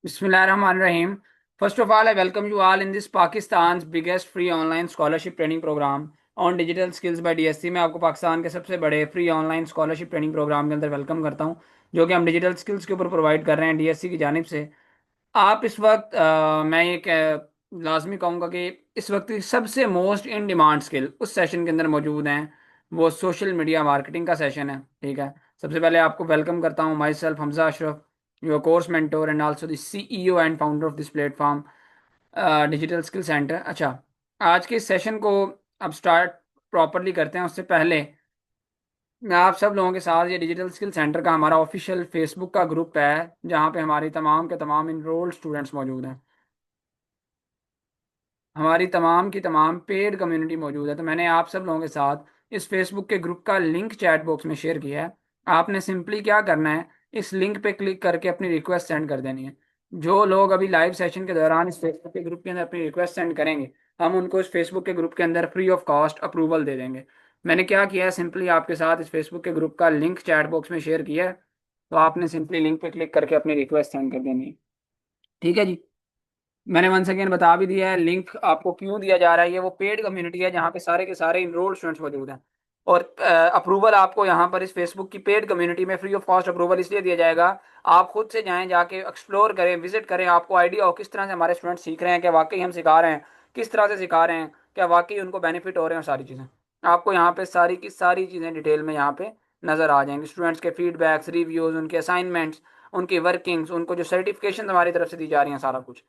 Bismillahirrahmanirrahim. First of all, I welcome you all in this Pakistan's biggest free online scholarship training program on digital skills by DSC। मैं आपको पाकिस्तान के सबसे बड़े free online scholarship training programme के अंदर welcome करता हूं, जो कि हम डिजिटल स्किल्स के ऊपर प्रोवाइड कर रहे हैं डीएससी की जानिब से। आप इस वक्त मैं ये लाजमी कहूँगा कि इस वक्त की सबसे मोस्ट इन डिमांड स्किल उस सेशन के अंदर मौजूद हैं। वो सोशल मीडिया मार्केटिंग का सेशन है। ठीक है, सबसे पहले आपको वेलकम करता हूँ। My self Hamza Ashraf, your course mentor and also the CEO and founder of this platform digital skill centre. अच्छा, आज के इस सेशन को अब स्टार्ट प्रॉपरली करते हैं। उससे पहले मैं आप सब लोगों के साथ, ये डिजिटल स्किल सेंटर का हमारा ऑफिशियल फेसबुक का ग्रुप है, जहाँ पे हमारी तमाम के तमाम इनरोल्ड स्टूडेंट्स मौजूद हैं। हमारी तमाम की तमाम पेड कम्युनिटी मौजूद है। तो मैंने आप सब लोगों के साथ इस फेसबुक के ग्रुप का लिंक चैट बॉक्स में शेयर किया है। आपने सिंपली क्या करना है, इस लिंक पे क्लिक करके अपनी रिक्वेस्ट सेंड कर देनी है। जो लोग अभी लाइव सेशन के दौरान इस फेसबुक के ग्रुप के अंदर अपनी रिक्वेस्ट सेंड करेंगे, हम उनको इस फेसबुक के ग्रुप के अंदर फ्री ऑफ कॉस्ट अप्रूवल दे देंगे। मैंने क्या किया है, सिंपली आपके साथ इस फेसबुक के ग्रुप का लिंक चैट बॉक्स में शेयर किया है। तो आपने सिंपली लिंक पे क्लिक करके अपनी रिक्वेस्ट सेंड कर देनी है। ठीक है जी। मैंने वन सेकेंड बता भी दिया है लिंक आपको क्यों दिया जा रहा है। ये वो पेड कम्युनिटी है जहाँ पे सारे के सारे इनरोल्ड स्टूडेंट्स मौजूद हैं। और अप्रूवल आपको यहाँ पर इस फेसबुक की पेड कम्युनिटी में फ्री ऑफ कॉस्ट अप्रूवल इसलिए दिया जाएगा, आप खुद से जाएं, जाके एक्सप्लोर करें, विजिट करें, आपको आइडिया हो किस तरह से हमारे स्टूडेंट सीख रहे हैं, क्या वाकई हम सिखा रहे हैं, किस तरह से सिखा रहे हैं, क्या वाकई उनको बेनिफिट हो रहे हैं। और सारी चीज़ें आपको यहाँ पे सारी की सारी चीज़ें डिटेल में यहाँ पे नज़र आ जाएंगी। स्टूडेंट्स के फीडबैक्स, रिव्यूज़, उनके असाइनमेंट्स, उनकी वर्किंग्स, उनको जो सर्टिफिकेशन हमारी तरफ से दी जा रही हैं, सारा कुछ।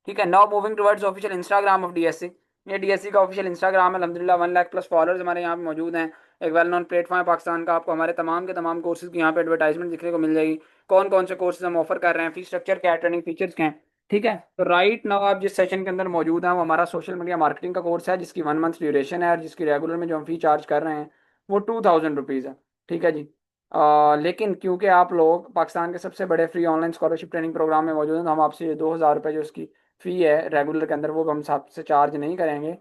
ठीक है। Now moving towards official Instagram of DSC. ये डीएससी का ऑफिशियल इंस्टाग्राम है। अलहमदिल्ला 1 लाख प्लस फॉलोअर्स हमारे यहाँ पे मौजूद हैं। एक वेल नोन प्लेटफॉर्म है पाकिस्तान का। आपको हमारे तमाम के तमाम कोर्सेज की यहाँ पे एडवर्टाइजमेंट दिखने को मिल जाएगी। कौन कौन से कोर्सेज हम ऑफर कर रहे हैं, फीस स्ट्रक्चर क्या है, ट्रेनिंग फीचर्स क्या हैं। ठीक है। तो राइट नाउ आप जिस सेशन के अंदर मौजूद हैं वो हमारा सोशल मीडिया मार्केटिंग का कोर्स है, जिसकी 1 मंथ ड्यूरेशन है और जिसकी रेगुलर में जो हम फी चार्ज कर रहे हैं वो 2000 रुपीज़ है। ठीक है जी। लेकिन क्योंकि आप लोग पाकिस्तान के सबसे बड़े free online scholarship training programme में मौजूद हैं, तो हम आपसे 2000 रुपये जो उसकी फी है रेगुलर के अंदर, वो हम आपसे चार्ज नहीं करेंगे।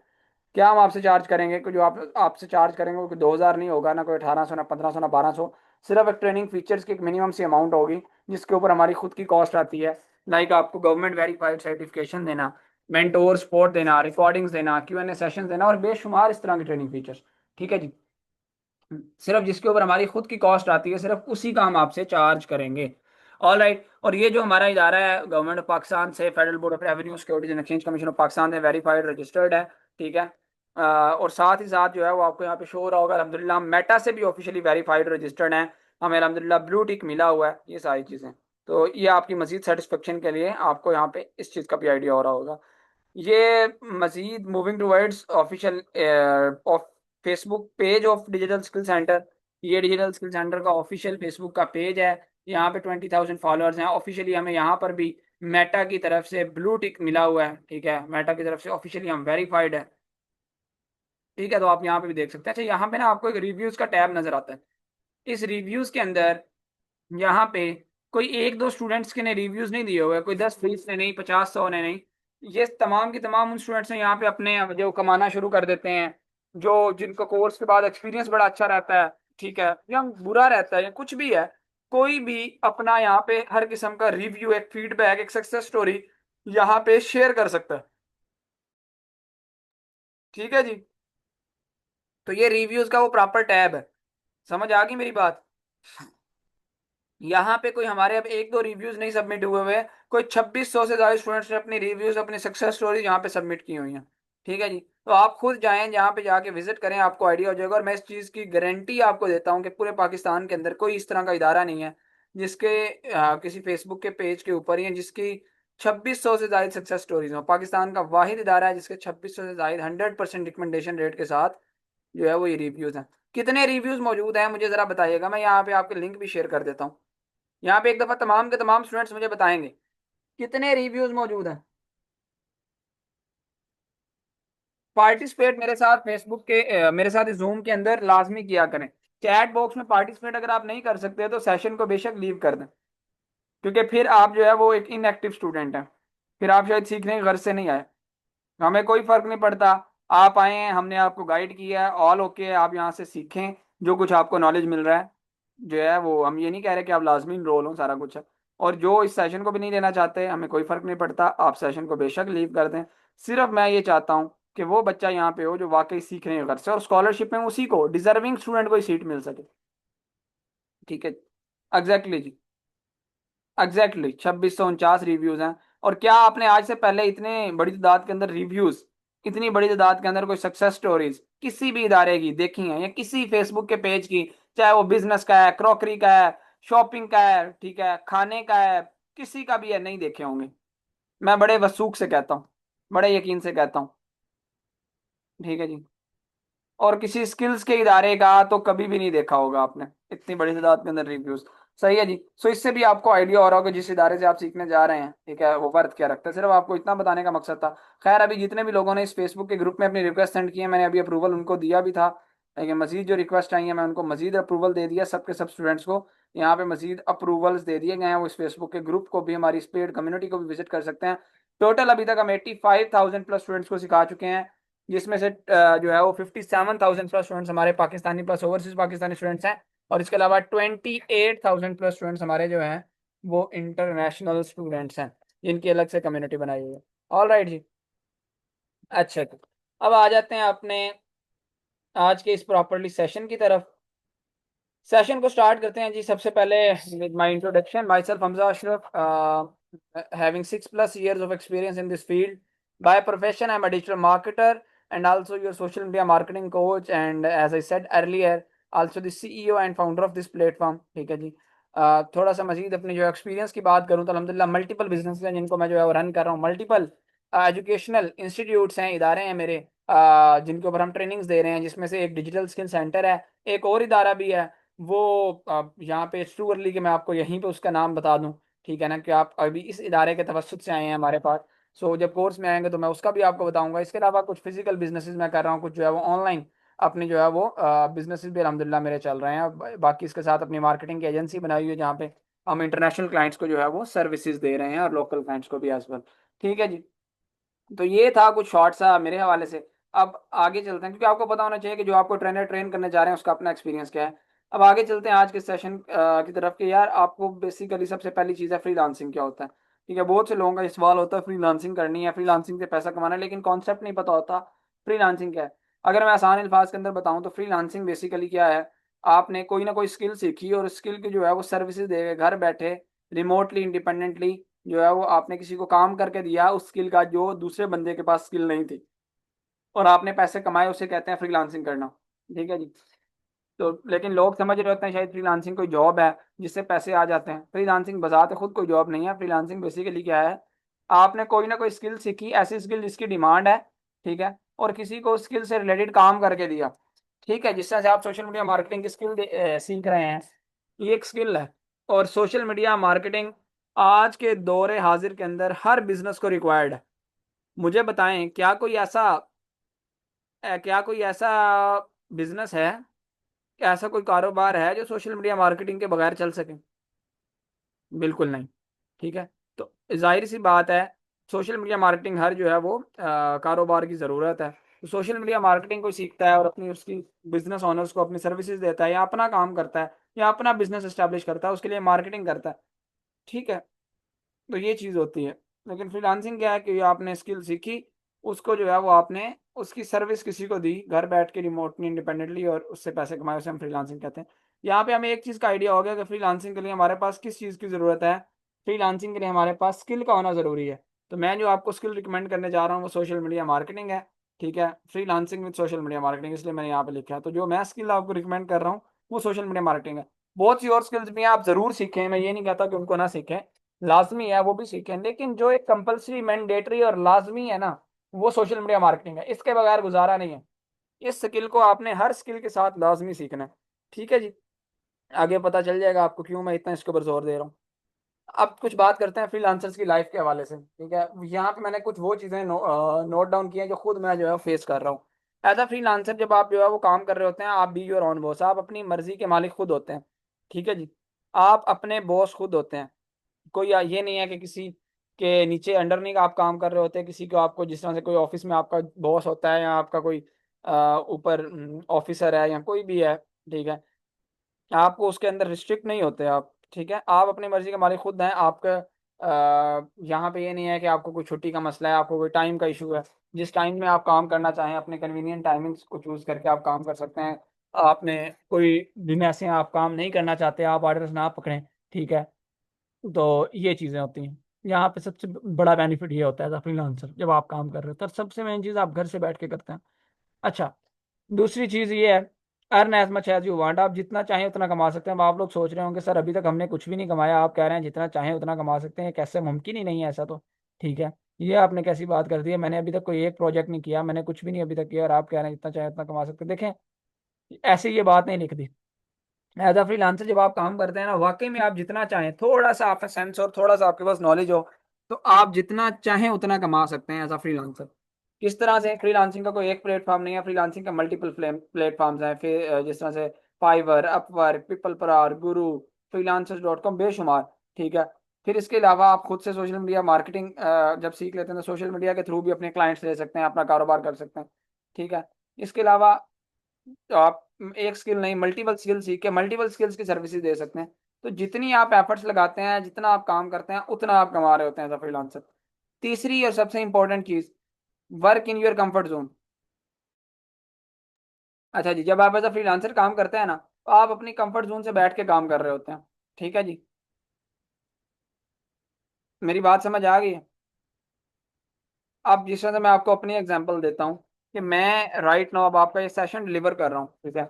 क्या हम आपसे चार्ज करेंगे कि जो आप आपसे चार्ज करेंगे वो 2000 नहीं होगा, ना कोई 1800, ना 1500, ना 1200। सिर्फ एक ट्रेनिंग फीचर्स की एक मिनिमम सी अमाउंट होगी, जिसके ऊपर हमारी खुद की कॉस्ट आती है। लाइक आपको गवर्नमेंट वेरीफाइड सर्टिफिकेशन देना, मेंटोर सपोर्ट देना, रिकॉर्डिंग्स देना, क्यू एन ए सेशन देना और बेशुमार इस तरह की ट्रेनिंग फीचर्स। ठीक है जी। सिर्फ जिसके ऊपर हमारी खुद की कॉस्ट आती है, सिर्फ उसी का हम आपसे चार्ज करेंगे। All right. और ये जो हमारा इदारा है गवर्नमेंट ऑफ पाकिस्तान से, federal board of revenue securities and exchange commission of Pakistan से वेरीफाइड रजिस्टर्ड है। ठीक है। और साथ ही साथ जो है वो आपको यहाँ पे शो हो रहा होगा, अलहमदिल्ला मेटा से भी ऑफिशियली वेरीफाइड रजिस्टर्ड है। हमें अलहमदिल्ला ब्लू टिक मिला हुआ है। ये सारी चीज़ें तो ये आपकी मजीद सेटिस्फेक्शन के लिए आपको यहाँ पे इस चीज़ का भी आइडिया हो रहा होगा। ये Majid moving towards official of Facebook page of digital skill centre. ये डिजिटल स्किल सेंटर का ऑफिशियल फेसबुक का पेज है। यहाँ पे 20,000 फॉलोअर्स हैं। ऑफिशियली हमें यहाँ पर भी मेटा की तरफ से ब्लू टिक मिला हुआ है। ठीक है, मेटा की तरफ से ऑफिशियली हम वेरीफाइड है। ठीक है, तो आप यहाँ पे भी देख सकते हैं। अच्छा, यहाँ पे ना आपको एक रिव्यूज का टैब नजर आता है। इस रिव्यूज के अंदर यहाँ पे कोई एक दो स्टूडेंट्स के ने रिव्यूज नहीं दिए हुए, कोई 10 20 ने नहीं, 50 100 ने नहीं। ये तमाम की तमाम उन स्टूडेंट्स ने यहाँ पे अपने जो कमाना शुरू कर देते हैं, जो जिनको कोर्स के बाद एक्सपीरियंस बड़ा अच्छा रहता है। ठीक है, या बुरा रहता है या कुछ भी है, कोई भी अपना यहाँ पे हर किस्म का रिव्यू, एक फीडबैक, एक सक्सेस स्टोरी यहाँ पे शेयर कर सकता है। ठीक है जी। तो ये रिव्यूज का वो प्रॉपर टैब है। समझ आ गई मेरी बात। यहाँ पे कोई हमारे अब एक दो रिव्यूज नहीं सबमिट हुए हुए, कोई 2600 से ज्यादा स्टूडेंट्स ने अपनी रिव्यूज, अपनी सक्सेस स्टोरीज यहाँ पे सबमिट की हुई हैं। ठीक है जी। तो आप खुद जाएं, जहाँ पे जाके विजिट करें, आपको आइडिया हो जाएगा। और मैं इस चीज़ की गारंटी आपको देता हूँ कि पूरे पाकिस्तान के अंदर कोई इस तरह का इदारा नहीं है जिसके किसी फेसबुक के पेज के ऊपर या जिसकी 2600 से ज्यादा सक्सेस स्टोरीज हो। पाकिस्तान का वाहिद इदारा है जिसके 2600 से ज्यादा 100% रिकमेंडेशन रेट के साथ जो है वो ये रिव्यूज हैं। कितने रिव्यूज मौजूद हैं मुझे जरा बताइएगा, मैं यहाँ पे आपके लिंक भी शेयर कर देता हूँ। यहाँ पे एक दफा तमाम के तमाम स्टूडेंट्स मुझे बताएंगे कितने रिव्यूज मौजूद हैं। पार्टिसिपेट मेरे साथ फेसबुक के मेरे साथ जूम के अंदर लाजमी किया करें। चैट बॉक्स में पार्टिसिपेट अगर आप नहीं कर सकते तो सेशन को बेशक लीव कर दें, क्योंकि फिर आप जो है वो एक इनएक्टिव स्टूडेंट हैं। फिर आप शायद सीखने के घर से नहीं आए। हमें कोई फर्क नहीं पड़ता, आप आए हैं, हमने आपको गाइड किया है, ऑल ओके, आप यहाँ से सीखें जो कुछ आपको नॉलेज मिल रहा है। जो है वो हम ये नहीं कह रहे कि आप लाजमी रोल हो, सारा कुछ है। और जो इस सेशन को भी नहीं लेना चाहते, हमें कोई फर्क नहीं पड़ता, आप सेशन को बेशक लीव कर दें। सिर्फ मैं ये चाहता हूँ कि वो बच्चा यहाँ पे हो जो वाकई सीख रहे हैं घर से, और स्कॉलरशिप में उसी को, डिजर्विंग स्टूडेंट को ही सीट मिल सके। ठीक है। एग्जैक्टली जी। एग्जैक्टली 2649 रिव्यूज हैं। और क्या आपने आज से पहले इतने बड़ी तादाद के अंदर रिव्यूज, इतनी बड़ी तादाद के अंदर कोई सक्सेस स्टोरीज किसी भी इदारे की देखी हैं, या किसी फेसबुक के पेज की, चाहे वो बिजनेस का है, क्रॉकरी का है, शॉपिंग का है, ठीक है, खाने का है, किसी का भी है, नहीं देखे होंगे। मैं बड़े वसूख से कहता हूँ, बड़े यकीन से कहता हूँ। ठीक है जी। और किसी स्किल्स के इदारे का तो कभी भी नहीं देखा होगा आपने, इतनी बड़ी तादाद के अंदर रिव्यूज। सही है जी। सो इससे भी आपको आइडिया हो रहा होगा जिस इदारे से आप सीखने जा रहे हैं, ठीक है, वो वर्थ क्या रखता है। सिर्फ आपको इतना बताने का मकसद था। खैर, अभी जितने भी लोगों ने इस फेसबुक के ग्रुप में अपनी रिक्वेस्ट सेंड की है, मैंने अभी अप्रूवल उनको दिया भी था, लेकिन मजीद जो रिक्वेस्ट आई है मैं उनको मजीद अप्रूवल दे दिया, सबके सब स्टूडेंट्स को यहाँ पे मजीद अप्रूवल्स दे दिए गए हैं। वो इस फेसबुक के ग्रुप को भी, हमारी इस पेड कम्युनिटी को भी विजिट कर सकते हैं। टोटल अभी तक हम 85,000 प्लस स्टूडेंट्स को सिखा चुके हैं, जिसमें से जो है वो 57,000 प्लस स्टूडेंट्स हमारे Pakistani plus overseas Pakistani students हैं। और इसके अलावा 28,000 प्लस स्टूडेंट्स हमारे जो हैं वो इंटरनेशनल स्टूडेंट्स हैं, जिनकी अलग से कम्युनिटी बनाई हुई है। ऑल राइट जी। अच्छा तो अब आ जाते हैं अपने आज के इस प्रॉपर्ली सेशन की तरफ। सेशन को स्टार्ट करते हैं जी। सबसे पहले with my introduction, my self Hamza Ashraf, having 6+ years of experience in this field. By profession, I'm a digital marketer and also your social media marketing coach. And as I said earlier, also the CEO and founder of this platform. ठीक है जी। थोड़ा सा मजीद अपने जो experience की बात करूँ तो अल्हम्दुलिल्लाह मल्टीपल बिजनेस हैं जिनको मैं जो है वो रन कर रहा हूँ। मल्टीपल एजुकेशनल इंस्टीट्यूट्स हैं, इदारे हैं मेरे, जिनके ऊपर हम ट्रेनिंग्स दे रहे हैं, जिसमें से एक डिजिटल स्किल सेंटर है। एक और इदारा भी है, वो यहाँ पे इट्स टू अर्ली कि मैं आपको यहीं पे उसका नाम बता दूं। ठीक है ना, कि आप अभी इस इदारे के तवसुत से आए हैं हमारे पास। सो जब कोर्स में आएंगे तो मैं उसका भी आपको बताऊंगा। इसके अलावा कुछ फिजिकल बिजनेसेस मैं कर रहा हूँ, कुछ जो है वो ऑनलाइन अपने जो है वो बिजनेसेस भी अल्हम्दुलिल्लाह मेरे चल रहे हैं। बाकी इसके साथ अपनी मार्केटिंग की एजेंसी बनाई हुई है, जहाँ पे हम इंटरनेशनल क्लाइंट्स को जो है वो सर्विसेज दे रहे हैं, और लोकल क्लाइंट्स को भी एज वेल। ठीक है जी। तो ये था कुछ शॉर्ट सा मेरे हवाले से। अब आगे चलते हैं, क्योंकि आपको पता होना चाहिए कि जो आपको ट्रेनर ट्रेन करने जा रहे हैं उसका अपना एक्सपीरियंस क्या है। अब आगे चलते हैं आज के सेशन की तरफ कि यार आपको बेसिकली सबसे पहली चीज़ है फ्रीलांसिंग क्या होता है। ठीक है, बहुत से लोगों का ये सवाल होता है फ्रीलांसिंग करनी है, फ्रीलांसिंग से पैसा कमाना है, लेकिन कॉन्सेप्ट नहीं पता होता फ्रीलांसिंग क्या है। अगर मैं आसान अल्फाज के अंदर बताऊं तो फ्रीलांसिंग बेसिकली क्या है, आपने कोई ना कोई स्किल सीखी और स्किल की जो है वो सर्विसेज दे घर बैठे, रिमोटली, इंडिपेंडेंटली जो है वो आपने किसी को काम करके दिया उस स्किल का जो दूसरे बंदे के पास स्किल नहीं थी, और आपने पैसे कमाए, उसे कहते हैं फ्रीलांसिंग करना। ठीक है जी। तो लेकिन लोग समझ रहे होते हैं शायद फ्रीलांसिंग कोई जॉब है जिससे पैसे आ जाते हैं। फ्रीलांसिंग बजाते खुद कोई जॉब नहीं है। फ्रीलांसिंग बेसिकली क्या है, आपने कोई ना कोई स्किल सीखी, ऐसी स्किल जिसकी डिमांड है, ठीक है, और किसी को स्किल से रिलेटेड काम करके दिया। ठीक है, जिस तरह से आप सोशल मीडिया मार्केटिंग की स्किल सीख रहे हैं, ये एक स्किल है। और सोशल मीडिया मार्केटिंग आज के दौरे हाजिर के अंदर हर बिजनेस को रिक्वायर्ड है। मुझे बताएं, क्या कोई ऐसा बिजनेस है, क्या ऐसा कोई कारोबार है जो सोशल मीडिया मार्केटिंग के बगैर चल सके? बिल्कुल नहीं। ठीक है। तो जाहिर सी बात है, सोशल मीडिया मार्केटिंग हर जो है वो कारोबार की ज़रूरत है। तो सोशल मीडिया मार्केटिंग कोई सीखता है और अपनी उसकी बिजनेस ओनर्स को अपनी सर्विसेज देता है, या अपना काम करता है, या अपना बिजनेस एस्टेब्लिश करता है, उसके लिए मार्केटिंग करता है। ठीक है। तो ये चीज़ होती है। लेकिन फ्रीलांसिंग क्या है कि आपने स्किल सीखी, उसको जो है वो आपने उसकी सर्विस किसी को दी घर बैठ के, रिमोटली, इंडिपेंडेंटली, और उससे पैसे कमाए, उसे हम फ्रीलांसिंग कहते हैं। यहाँ पे हमें एक चीज़ का आइडिया हो गया कि फ्रीलांसिंग के लिए हमारे पास किस चीज़ की ज़रूरत है। फ्रीलांसिंग के लिए हमारे पास स्किल का होना ज़रूरी है। तो मैं जो आपको स्किल रिकमेंड करने जा रहा हूँ वो सोशल मीडिया मार्केटिंग है। ठीक है, freelancing with social media marketing, इसलिए मैंने यहाँ पे लिखा है। तो जो मैं स्किल आपको रिकमेंड कर रहा हूँ वो सोशल मीडिया मार्केटिंग है। बहुत सी और स्किल्स भी हैं, आप ज़रूर सीखें, मैं ये नहीं कहता कि उनको ना सीखें, लाजमी है वो भी सीखें, लेकिन जो एक कंपलसरी, मैंडेटरी और लाजमी है ना, वो सोशल मीडिया मार्केटिंग है। इसके बगैर गुजारा नहीं है। इस स्किल को आपने हर स्किल के साथ लाजमी सीखना है। ठीक है जी। आगे पता चल जाएगा आपको क्यों मैं इतना इसके ऊपर जोर दे रहा हूँ। अब कुछ बात करते हैं फ्रीलांसर्स की लाइफ के हवाले से। ठीक है, यहाँ पे मैंने कुछ वो चीज़ें नोट डाउन की हैं जो खुद मैं जो है फेस कर रहा हूँ। एज अ फ्रीलांसर जब आप जो है वो काम कर रहे होते हैं, आप बी योर ओन बॉस, आप अपनी मर्जी के मालिक खुद होते हैं। ठीक है जी। आप अपने बॉस खुद होते हैं। कोई ये नहीं है कि किसी के नीचे अंडर नहीं आप काम कर रहे होते, किसी को आपको, जिस तरह से कोई ऑफिस में आपका बॉस होता है, या आपका कोई ऊपर ऑफिसर है, या कोई भी है, ठीक है, आपको उसके अंदर रिस्ट्रिक्ट नहीं होते आप। ठीक है, आप अपनी मर्जी के मालिक खुद हैं। आपका यहाँ पे ये नहीं है कि आपको कोई छुट्टी का मसला है, आपको कोई टाइम का इशू है। जिस टाइम में आप काम करना चाहें अपने कन्वीनियंट टाइमिंग्स को चूज करके आप काम कर सकते हैं। आपने कोई दिन ऐसे हैं आप काम नहीं करना चाहते, आप ऑर्डर्स ना पकड़ें, ठीक है। तो ये चीज़ें होती हैं। यहाँ पे सबसे बड़ा बेनिफिट ये होता है एज अ फ्रीलांसर, जब आप काम कर रहे हो तो सबसे मेन चीज़ आप घर से बैठ के करते हैं। अच्छा, दूसरी चीज़ ये है, earn as much as you want. आप जितना चाहें उतना कमा सकते हैं। अब आप लोग सोच रहे होंगे सर अभी तक हमने कुछ भी नहीं कमाया, आप कह रहे हैं जितना चाहें उतना कमा सकते हैं, कैसे? मुमकिन ही नहीं है ऐसा तो। ठीक है, ये आपने कैसी बात कर दी है? मैंने अभी तक कोई एक प्रोजेक्ट नहीं किया, मैंने कुछ भी नहीं अभी तक किया, और आप कह रहे हैं जितना चाहें उतना कमा सकते हैं। देखें, ऐसे ये बात नहीं लिख दी। एज अ फ्रीलांसर जब आप काम करते हैं ना, वाकई में आप जितना चाहें, थोड़ा सा आपका सेंस और थोड़ा सा आपके पास नॉलेज हो, तो आप जितना चाहें उतना कमा सकते हैं एज अ फ्रीलांसर। किस तरह से? फ्रीलांसिंग का कोई एक प्लेटफॉर्म नहीं है, फ्रीलांसिंग का मल्टीपल प्लेटफॉर्म्स हैं। फिर जिस तरह से फाइवर, अपवर्क, पीपल पर, गुरु, freelancers.com, बेशुमार। ठीक है। फिर इसके अलावा आप खुद से सोशल मीडिया मार्केटिंग जब सीख लेते हैं तो सोशल मीडिया के थ्रू भी अपने क्लाइंट्स ले सकते हैं, अपना कारोबार कर सकते हैं। ठीक है। इसके अलावा तो आप एक स्किल नहीं, मल्टीपल स्किल सीख के मल्टीपल स्किल्स की सर्विसेज दे सकते हैं। तो जितनी आप एफर्ट्स लगाते हैं, जितना आप काम करते हैं, उतना आप कमा रहे होते हैं एज अ फ्रीलांसर। तीसरी और सबसे इंपॉर्टेंट चीज, work in your comfort zone. अच्छा जी, जब आप एज अ फ्रीलांसर काम करते हैं ना, तो आप अपनी कंफर्ट जोन से बैठ के काम कर रहे होते हैं। ठीक है जी, मेरी बात समझ आ गई है? अब जिस तरह से मैं आपको अपनी एग्जांपल देता हूँ कि मैं राइट नाउ अब आपका ये सेशन डिलीवर कर रहा हूँ, ठीक है।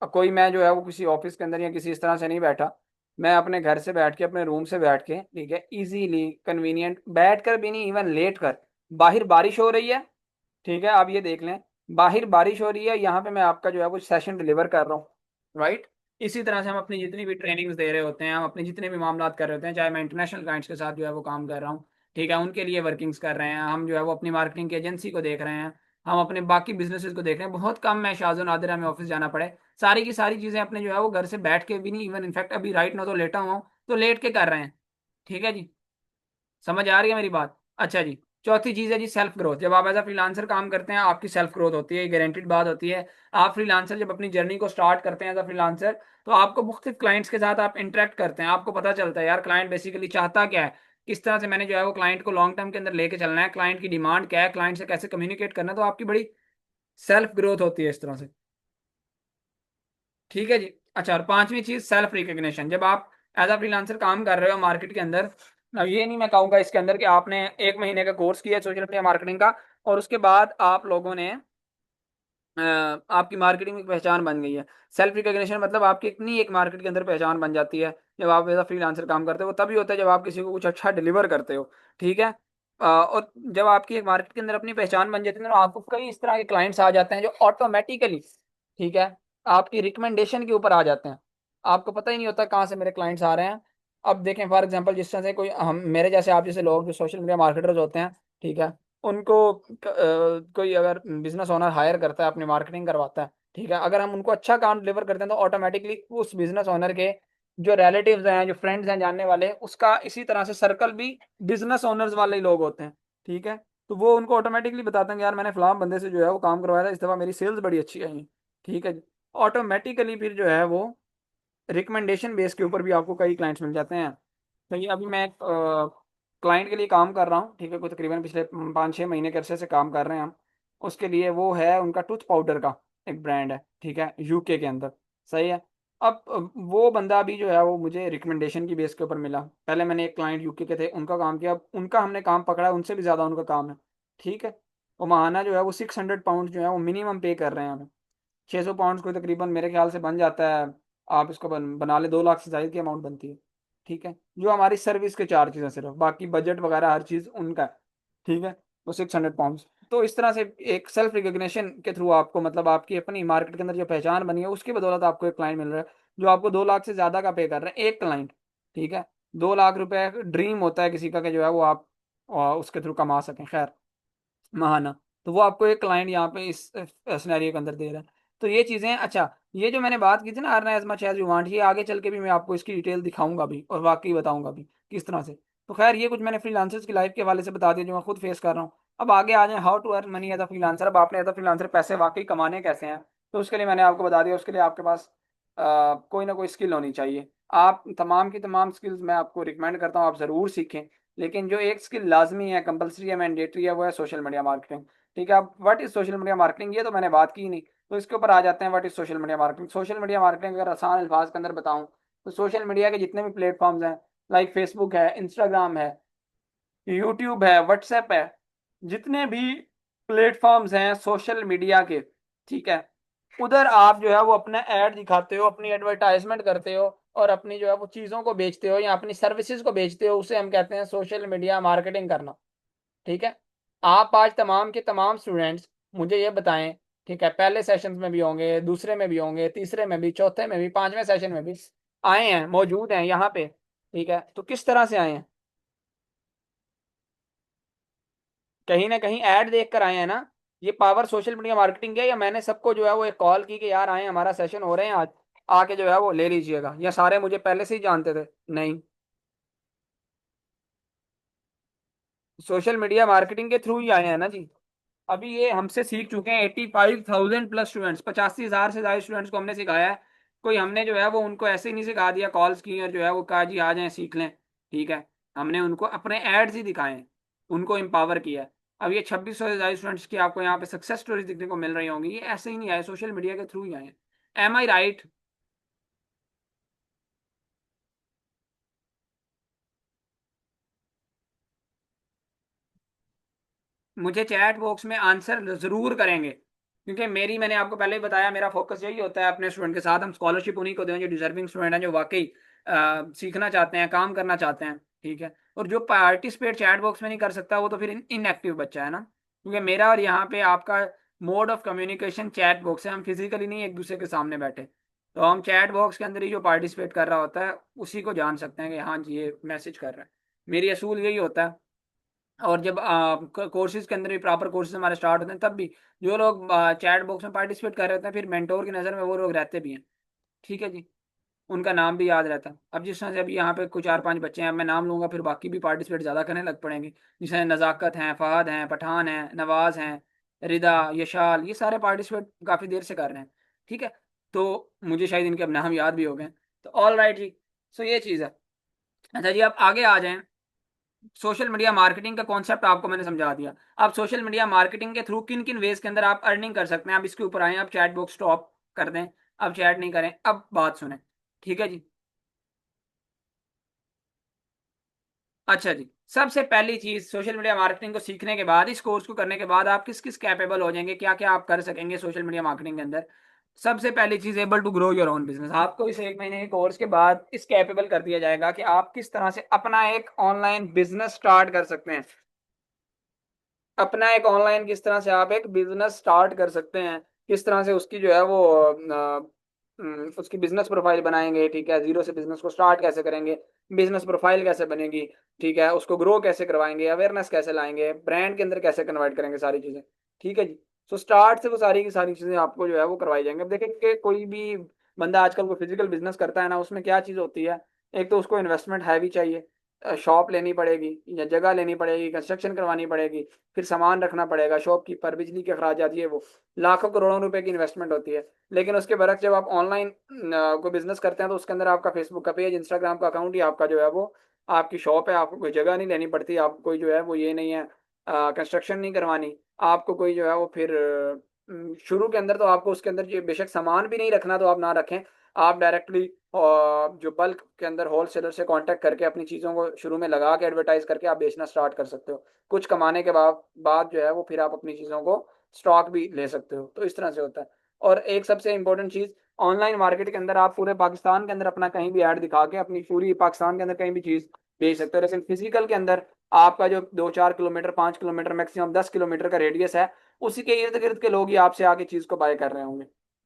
अब कोई मैं जो है वो किसी ऑफिस के अंदर या किसी इस तरह से नहीं बैठा। मैं अपने घर से बैठ के, अपने रूम से बैठ के, ठीक है, इजीली कन्वीनियंट बैठ कर भी नहीं, इवन लेट कर। बाहर बारिश हो रही है, ठीक है, आप ये देख लें, बाहर बारिश हो रही है, यहाँ पे मैं आपका जो है वो सेशन डिलीवर कर रहा हूँ। राइट। इसी तरह से हम अपनी जितनी भी ट्रेनिंग्स दे रहे होते हैं, हम अपने जितने भी मामलात कर रहे होते हैं, चाहे मैं इंटरनेशनल क्लाइंट्स के साथ जो है वो काम कर रहा हूँ, ठीक है, उनके लिए वर्किंग्स कर रहे हैं हम, जो है वो अपनी मार्केटिंग की एजेंसी को देख रहे हैं, हम अपने बाकी बिजनेसेस को देख रहे हैं। बहुत कम मैं शाज़ो नादिर हमें ऑफिस जाना पड़े, सारी की सारी चीज़ें अपने जो है वो घर से बैठ के भी नहीं, इवन इनफैक्ट अभी राइट ना तो लेटा हुआ हूँ तो लेट के कर रहे हैं। ठीक है जी, समझ आ रही है मेरी बात? अच्छा जी, चौथी चीज है जी सेल्फ ग्रोथ। जब आप एज अ फ्रीलांसर काम करते हैं, आपकी सेल्फ ग्रोथ होती है, गारंटीड बात होती है। आप फ्रीलांसर जब अपनी जर्नी को स्टार्ट करते हैं एज अ फ्रीलांसर, तो आपको मुख्तलिफ क्लाइंट्स के साथ आप इंटरेक्ट करते हैं, आपको पता चलता है यार क्लाइंट बेसिकली चाहता क्या है, किस तरह से मैंने जो है वो क्लाइंट को लॉन्ग टर्म के अंदर लेके चलना है, क्लाइंट की डिमांड क्या है, क्लाइंट से कैसे कम्युनिकेट करना है। तो आपकी बड़ी सेल्फ ग्रोथ होती है इस तरह से। ठीक है जी। अच्छा, और पांचवी चीज सेल्फ रिकग्निशन। जब आप एज अ फ्रीलांसर काम कर रहे हो मार्केट के अंदर, अब ये नहीं मैं कहूंगा इसके अंदर कि आपने एक महीने का कोर्स किया सोशल मीडिया मार्केटिंग का और उसके बाद आप लोगों ने आपकी मार्केटिंग में पहचान बन गई है। सेल्फ रिकग्निशन मतलब आपकी इतनी एक मार्केट के अंदर पहचान बन जाती है जब आप एज अ फ्रीलांसर काम करते हो, वो तभी होता है जब आप किसी को कुछ अच्छा डिलीवर करते हो। ठीक है। और जब आपकी एक मार्केट के अंदर अपनी पहचान बन जाती है तो आपको कई इस तरह के क्लाइंट्स आ जाते हैं जो ऑटोमेटिकली, ठीक है, आपकी रिकमेंडेशन के ऊपर आ जाते हैं। आपको पता ही नहीं होता कहाँ से मेरे क्लाइंट्स आ रहे हैं। अब देखें फॉर एग्जांपल, जिस तरह से कोई हम मेरे जैसे आप जैसे लोग जो सोशल मीडिया मार्केटर्स होते हैं, ठीक है, उनको कोई अगर बिजनेस ओनर हायर करता है, अपनी मार्केटिंग करवाता है, ठीक है, अगर हम उनको अच्छा काम डिलीवर करते हैं तो ऑटोमेटिकली उस बिजनेस ओनर के जो रिलेटिव्स हैं, जो फ्रेंड्स हैं, जानने वाले, उसका इसी तरह से सर्कल भी बिजनेस ओनर्स वाले ही लोग होते हैं। ठीक है। तो वो उनको ऑटोमेटिकली बताते हैं कि यार मैंने फलां बंदे से जो है वो काम करवाया था, इस दफ़ा मेरी सेल्स बड़ी अच्छी आई। ठीक है। ऑटोमेटिकली फिर जो है वो रिकमेंडेशन बेस के ऊपर भी आपको कई क्लाइंट्स मिल जाते हैं। तो ये अभी मैं क्लाइंट के लिए काम कर रहा हूँ, ठीक है, कोई तकरीबन पिछले 5-6 महीने के अरसे से काम कर रहे हैं हम उसके लिए। वो है उनका टूथ पाउडर का एक ब्रांड है, ठीक है, यूके के अंदर। सही है। अब वो बंदा भी जो है वो मुझे रिकमेंडेशन की बेस के ऊपर मिला। पहले मैंने एक क्लाइंट यूके के थे, उनका काम किया, अब उनका हमने काम पकड़ा, उनसे भी ज़्यादा उनका काम है। ठीक है। वो महाना जो है वो 600 पाउंड जो है वो मिनिमम पे कर रहे हैं हमें। 600 पाउंड को तकरीबन मेरे ख्याल से बन जाता है, आप इसको बना ले, 2 लाख से ज़्यादा की अमाउंट बनती है। ठीक है। जो हमारी सर्विस के चार्जेस हैं, सिर्फ बाकी बजट वगैरह हर चीज़ उनका है। ठीक है। वो 600 पाउंड। तो इस तरह से एक सेल्फ रिकग्निशन के थ्रू आपको, मतलब आपकी अपनी मार्केट के अंदर जो पहचान बनी है उसकी बदौलत आपको एक क्लाइंट मिल रहा है जो आपको 2 लाख से ज़्यादा का पे कर रहे हैं, एक क्लाइंट। ठीक है। 2 लाख रुपए ड्रीम होता है किसी का कि जो है वो आप उसके थ्रू कमा सकें, खैर, महाना। तो वो आपको एक क्लाइंट यहाँ पे इस सिनेरियो के अंदर दे रहा है। तो ये चीज़ें, अच्छा, ये जो मैंने बात की थी ना, earn as much as you want, ये आगे चल के भी मैं आपको इसकी डिटेल दिखाऊंगा भी और वाकई बताऊंगा भी किस तरह से। तो खैर, ये कुछ मैंने फ्रीलांसर्स की लाइफ के हवाले से बता दिया जो मैं खुद फेस कर रहा हूँ। अब आगे आ जाए how to earn money as a freelancer. अब आपने एज अ फ्रीलांसर पैसे वाकई कमाने कैसे हैं, तो उसके लिए मैंने आपको बता दिया, उसके लिए आपके पास कोई ना कोई स्किल होनी चाहिए। आप तमाम की तमाम स्किल्स मैं आपको रिकमेंड करता हूँ आप ज़रूर सीखें। लेकिन जो एक स्किल लाजमी है, कंपलसरी है, मैंडेटरी है, वो है सोशल मीडिया मार्केटिंग। ठीक है, अब what is social media marketing, ये तो मैंने बात की ही नहीं। तो इसके ऊपर आ जाते हैं, what is social media marketing. Social media marketing अगर आसान अल्फाज के अंदर बताऊँ तो सोशल मीडिया के जितने भी प्लेटफॉर्म्स हैं, लाइक फेसबुक है, इंस्टाग्राम है, यूट्यूब है, व्हाट्सएप है, जितने भी प्लेटफॉर्म्स हैं सोशल मीडिया के, ठीक है, उधर आप जो है वो अपना ऐड दिखाते हो, अपनी एडवर्टाइजमेंट करते हो, और अपनी जो है वो चीज़ों को बेचते हो या अपनी सर्विसेज को बेचते हो, उसे हम कहते हैं सोशल मीडिया मार्केटिंग करना। ठीक है। आप आज तमाम के तमाम स्टूडेंट्स मुझे ये बताएं, ठीक है, पहले सेशन में भी होंगे, दूसरे में भी होंगे, तीसरे में भी, चौथे में भी, पांचवें सेशन में भी आए हैं, मौजूद हैं यहाँ पे, ठीक है, तो किस तरह से आए हैं? कहीं ना कहीं ऐड देख कर आए हैं ना। ये पावर सोशल मीडिया मार्केटिंग है, या मैंने सबको जो है वो एक कॉल की कि यार आए, हमारा सेशन हो रहे हैं आज, आके जो है वो ले लीजिएगा, या सारे मुझे पहले से ही जानते थे? नहीं, सोशल मीडिया मार्केटिंग के थ्रू ही आए हैं ना जी। अभी ये हमसे सीख चुके हैं 85,000 प्लस स्टूडेंट्स, 85,000 से ज्यादा स्टूडेंट्स को हमने सिखाया है। कोई हमने जो है वो उनको ऐसे ही नहीं सिखा दिया, कॉल्स की और जो है वो कहा जी आ जाएं सीख लें। ठीक है, हमने उनको अपने एड्स ही दिखाए हैं, उनको एम्पावर किया है। अब ये 2600 से ज्यादा स्टूडेंट्स की आपको यहाँ पे सक्सेस स्टोरीज दिखने को मिल रही होंगी, ये ऐसे ही नहीं आए, सोशल मीडिया के थ्रू ही आए हैं। एम आई राइट? मुझे चैट बॉक्स में आंसर जरूर करेंगे, क्योंकि मैंने आपको पहले ही बताया, मेरा फोकस यही होता है अपने स्टूडेंट के साथ, हम स्कॉलरशिप उन्हीं को दें जो डिजर्विंग स्टूडेंट हैं, जो वाकई सीखना चाहते हैं, काम करना चाहते हैं। ठीक है, और जो पार्टिसिपेट चैट बॉक्स में नहीं कर सकता वो तो फिर इनएक्टिव बच्चा है ना। क्योंकि मेरा और यहाँ पे आपका mode of communication chat box है, हम फिजिकली नहीं एक दूसरे के सामने बैठे, तो हम चैट बॉक्स के अंदर ही जो पार्टिसिपेट कर रहा होता है उसी को जान सकते हैं कि हाँ जी ये मैसेज कर रहा है। मेरी असूल यही होता है। और जब कोर्सेज के अंदर भी प्रॉपर कोर्सेज हमारे स्टार्ट होते हैं, तब भी जो लोग चैट बॉक्स में पार्टिसिपेट कर रहे होते हैं, फिर मेंटोर की नज़र में वो लोग रहते भी हैं। ठीक है जी, उनका नाम भी याद रहता है। अब जिस तरह से अभी यहाँ पे कुछ 4-5 बच्चे हैं, मैं नाम लूंगा फिर बाकी भी पार्टिसिपेट ज़्यादा करने लग पड़ेंगे। जैसे नज़ाकत हैं, फहद हैं, पठान हैं, नवाज हैं, रिदा, यशाल, ये सारे पार्टिसिपेट काफ़ी देर से कर रहे हैं। ठीक है, तो मुझे शायद इनके अब नाम याद भी हो गए। तो ऑल राइट जी, सो ये चीज़ है। अच्छा जी, आप आगे आ जाएं। सोशल मीडिया मार्केटिंग का कॉन्सेप्ट आपको मैंने समझा दिया। अब सोशल मीडिया मार्केटिंग के थ्रू किन किन वेज के अंदर आप अर्निंग कर सकते हैं, आप इसके ऊपर आए, आप चैट बॉक्स स्टॉप कर दें, अब चैट नहीं करें, अब बात सुने। ठीक है जी। अच्छा जी, सबसे पहली चीज, सोशल मीडिया मार्केटिंग को सीखने के बाद, इस कोर्स को करने के बाद आप किस किस कैपेबल हो जाएंगे, क्या क्या आप कर सकेंगे सोशल मीडिया मार्केटिंग के अंदर। सबसे पहली चीज, able to grow your own business. आपको इस 1 महीने के कोर्स के बाद इस कैपेबल कर दिया जाएगा कि आप किस तरह से अपना एक ऑनलाइन बिजनेस स्टार्ट कर सकते हैं। अपना एक ऑनलाइन किस तरह से आप एक बिजनेस स्टार्ट कर सकते हैं, किस तरह से उसकी जो है वो उसकी बिजनेस प्रोफाइल बनाएंगे। ठीक है, जीरो से बिजनेस को स्टार्ट कैसे करेंगे, बिजनेस प्रोफाइल कैसे बनेगी, ठीक है, उसको ग्रो कैसे करवाएंगे, अवेयरनेस कैसे लाएंगे, ब्रांड के अंदर कैसे कन्वर्ट करेंगे, सारी चीजें। ठीक है जी। सो स्टार्ट से वो सारी की सारी चीजें आपको जो है वो करवाई जाएंगे। अब देखें कि कोई भी बंदा आजकल को फिजिकल बिजनेस करता है ना, उसमें क्या चीज होती है, एक तो उसको इन्वेस्टमेंट हैवी चाहिए, शॉप लेनी पड़ेगी या जगह लेनी पड़ेगी, कंस्ट्रक्शन करवानी पड़ेगी, फिर सामान रखना पड़ेगा, शॉपकीपर, बिजली के अखराज, ये वो लाखों करोड़ों रुपए की इन्वेस्टमेंट होती है। लेकिन उसके बरक्स जब आप ऑनलाइन कोई बिजनेस करते हैं तो उसके अंदर आपका फेसबुक का पेज, इंस्टाग्राम का अकाउंट ही आपका जो है वो आपकी शॉप है। आपको कोई जगह नहीं लेनी पड़ती, आपको कोई जो है वो ये नहीं है, कंस्ट्रक्शन नहीं करवानी आपको कोई जो है वो। फिर शुरू के अंदर तो आपको उसके अंदर बेशक सामान भी नहीं रखना तो आप ना रखें, आप डायरेक्टली जो बल्क के अंदर होलसेलर से कांटेक्ट करके अपनी चीज़ों को शुरू में लगा के एडवर्टाइज करके आप बेचना स्टार्ट कर सकते हो। कुछ कमाने के बाद जो है वो फिर आप अपनी चीज़ों को स्टॉक भी ले सकते हो। तो इस तरह से होता है। और एक सबसे इंपॉर्टेंट चीज़, ऑनलाइन मार्केट के अंदर आप पूरे पाकिस्तान के अंदर अपना कहीं भी ऐड दिखा के अपनी पूरी पाकिस्तान के अंदर कहीं भी चीज़ बेच सकते हो। लेकिन फिजिकल के अंदर आपका जो 2-4 किलोमीटर, 5 किलोमीटर, मैक्सिमम 10 किलोमीटर का रेडियस है, उसी के इर्द गिर्द के लोग ही आपसे आके चीज़ को बाय कर रहे होंगे।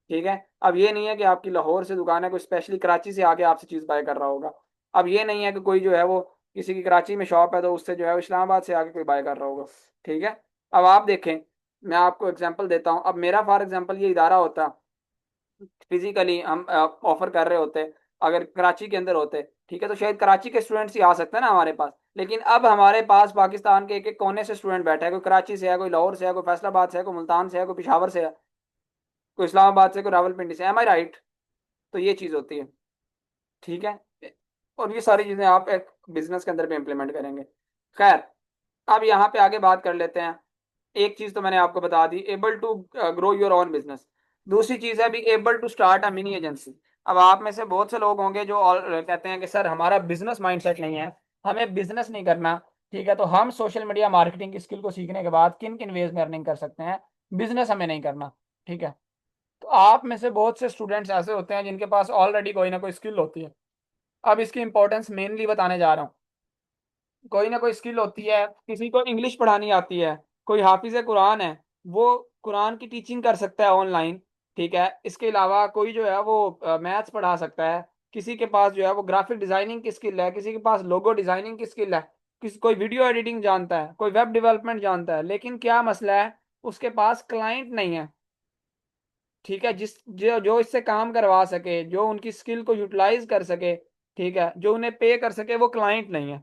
ठीक है, अब ये नहीं है कि आपकी लाहौर से दुकान है, कोई स्पेशली कराची से आके आपसे चीज़ बाय कर रहा होगा। अब ये नहीं है कि कोई जो है वो किसी की कराची में शॉप है तो उससे जो है वो इस्लामाबाद से आके कोई बाय कर रहा होगा। ठीक है, अब आप देखें, मैं आपको एग्जांपल देता हूँ। अब मेरा फॉर एग्जांपल ये इदारा होता, फिजिकली हम ऑफर कर रहे होते, अगर कराची के अंदर होते, ठीक है, तो शायद कराची के स्टूडेंट्स ही आ सकते हैं ना हमारे पास। लेकिन अब हमारे पास पाकिस्तान के एक एक कोने से स्टूडेंट बैठा है, कोई कराची से है, कोई लाहौर से है, कोई फैसलाबाद से है, कोई मुल्तान से है, कोई पिशावर से है, कोई इस्लामाबाद से, कोई रावलपिंडी से। एम आई राइट? तो ये चीज़ होती है। ठीक है, और ये सारी चीजें आप एक बिजनेस के अंदर भी इम्प्लीमेंट करेंगे। खैर, अब यहाँ पे आगे बात कर लेते हैं। एक चीज तो मैंने आपको बता दी, able to grow your own business. दूसरी चीज है be able to start a mini agency. अब आप में से बहुत से लोग होंगे जो कहते हैं कि सर हमारा बिजनेस माइंडसेट नहीं है, हमें बिजनेस नहीं करना। ठीक है, तो हम सोशल मीडिया मार्केटिंग की स्किल को सीखने के बाद किन किन वेज में अर्निंग कर सकते हैं, बिजनेस हमें नहीं करना। ठीक है, तो आप में से बहुत से स्टूडेंट्स ऐसे होते हैं जिनके पास ऑलरेडी कोई ना कोई स्किल होती है। अब इसकी इंपॉर्टेंस मेनली बताने जा रहा हूँ। कोई ना कोई स्किल होती है, किसी को इंग्लिश पढ़ानी आती है, कोई हाफिज कुरान है, वो कुरान की टीचिंग कर सकता है ऑनलाइन। ठीक है, इसके अलावा कोई जो है वो मैथ्स पढ़ा सकता है। किसी के पास जो है वो ग्राफिक डिजाइनिंग की स्किल है, किसी के पास लोगो डिजाइनिंग की स्किल है, किसी कोई वीडियो एडिटिंग जानता है, कोई वेब डेवलपमेंट जानता है। लेकिन क्या मसला है, उसके पास क्लाइंट नहीं है। ठीक है, जिस जो जो इससे काम करवा सके, जो उनकी स्किल को यूटिलाइज कर सके, ठीक है, जो उन्हें पे कर सके, वो क्लाइंट नहीं है।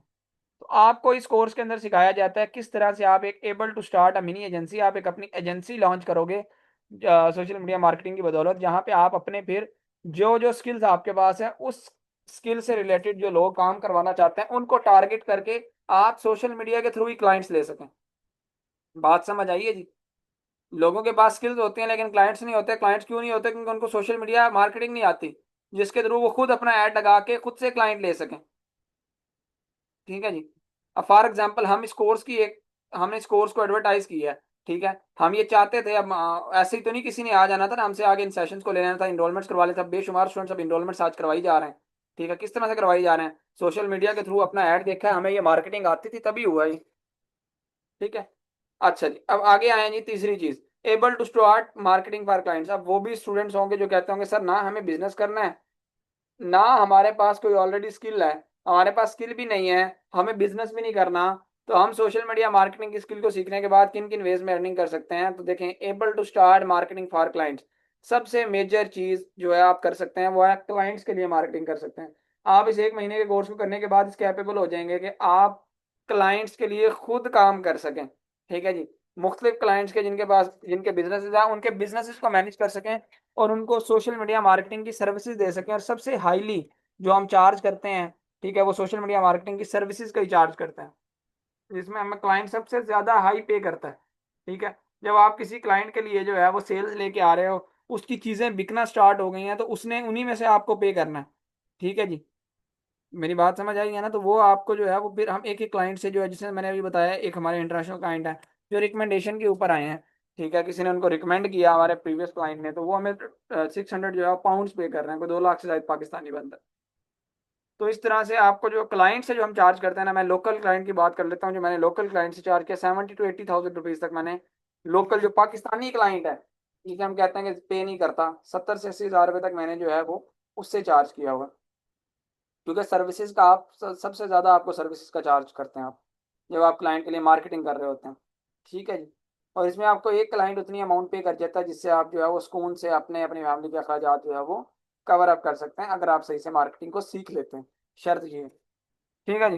तो आपको इस कोर्स के अंदर सिखाया जाता है किस तरह से आप एक able to start a mini agency, आप एक अपनी एजेंसी लॉन्च करोगे सोशल मीडिया मार्केटिंग की बदौलत, जहां पे आप अपने फिर जो जो स्किल्स आपके पास है उस स्किल से रिलेटेड जो लोग काम करवाना चाहते हैं उनको टारगेट करके आप सोशल मीडिया के थ्रू ही क्लाइंट्स ले सकें। बात समझ आइए जी। लोगों के पास स्किल्स होती हैं लेकिन क्लाइंट्स नहीं होते। क्लाइंट्स क्यों नहीं होते? क्योंकि उनको सोशल मीडिया मार्केटिंग नहीं आती, जिसके थ्रू वो खुद अपना ऐड लगा के खुद से क्लाइंट ले सकें। ठीक है जी। अब फॉर एग्जांपल हम इस कोर्स की एक हमने इस कोर्स को एडवर्टाइज किया है। ठीक है, हम ये चाहते थे। अब ऐसे ही तो नहीं किसी ने आ जाना था ना हमसे आगे इन सेशंस को ले लेना था, इनरोलमेंट्स करवा लेते। बेशुमार स्टूडेंट्स अब इनरोलमेंट्स आज करवाई जा रहे हैं। ठीक है, किस तरह से करवाई जा रहे हैं? सोशल मीडिया के थ्रू अपना ऐड देखा है, हमें ये मार्केटिंग आती थी तभी हुआ ये। ठीक है। अच्छा जी, अब आगे आए हैं जी तीसरी चीज, able to start marketing for clients. अब वो भी स्टूडेंट्स होंगे जो कहते होंगे सर ना हमें बिजनेस करना है, ना हमारे पास कोई ऑलरेडी स्किल है, हमारे पास स्किल भी नहीं है, हमें बिजनेस भी नहीं करना। तो हम सोशल मीडिया मार्केटिंग की स्किल को सीखने के बाद किन किन वेज में अर्निंग कर सकते हैं? तो देखें, able to start marketing for clients. सबसे मेजर चीज जो है आप कर सकते हैं वो है क्लाइंट्स के लिए मार्केटिंग कर सकते हैं। आप इस एक महीने के कोर्स को करने के बाद इस कैपेबल हो जाएंगे कि आप क्लाइंट्स के लिए खुद काम कर सकें। ठीक है जी, मुख्तलिफ क्लाइंट्स के जिनके पास जिनके बिजनेसेस हैं उनके बिजनेसेस को मैनेज कर सकें और उनको सोशल मीडिया मार्केटिंग की सर्विसेज दे सकें। और सबसे हाईली जो हम चार्ज करते हैं, ठीक है, वो सोशल मीडिया मार्केटिंग की सर्विसेज का ही चार्ज करते हैं, जिसमें हमें क्लाइंट सबसे ज्यादा हाई पे करता है। ठीक है, जब आप किसी क्लाइंट के लिए जो है वो सेल्स लेके आ रहे हो, उसकी चीजें बिकना स्टार्ट हो गई हैं, तो उसने उन्हीं में से आपको पे करना है। ठीक है जी, मेरी बात समझ आई है ना? तो वो आपको जो है वो फिर हम एक एक क्लाइंट से जो है, जिसने मैंने अभी बताया, एक हमारे इंटरनेशनल क्लाइंट है जो रिकमेंडेशन के ऊपर आए हैं। ठीक है, किसी ने उनको रिकमेंड किया हमारे प्रीवियस क्लाइंट ने, तो वो हमें 600 जो है पाउंड्स पे कर रहे हैं, कोई 2 लाख से ज्यादा पाकिस्तानी बनता है। तो इस तरह से आपको जो क्लाइंट से जो हम चार्ज करते हैं ना, मैं लोकल क्लाइंट की बात कर लेता हूँ। जो मैंने लोकल क्लाइंट से चार्ज किया 70 to 80 थाउजेंड रुपीज तक मैंने लोकल जो पाकिस्तानी क्लाइंट है, जिसे हम कहते हैं कि पे नहीं करता, 70 से 80 हज़ार रुपये तक मैंने जो है वो उससे चार्ज किया हुआ। क्योंकि सर्विसेज का आप सबसे ज़्यादा आपको सर्विसेज का चार्ज करते हैं आप, जब आप क्लाइंट के लिए मार्केटिंग कर रहे होते हैं। ठीक है जी। और इसमें आपको एक क्लाइंट उतनी अमाउंट पे कर देता है जिससे आप जो है वो सुकून से अपने अपनी फैमिली के अखराजात जो है वो कवर अप कर सकते हैं, अगर आप सही से मार्केटिंग को सीख लेते हैं। शर्त ये है। ठीक है जी।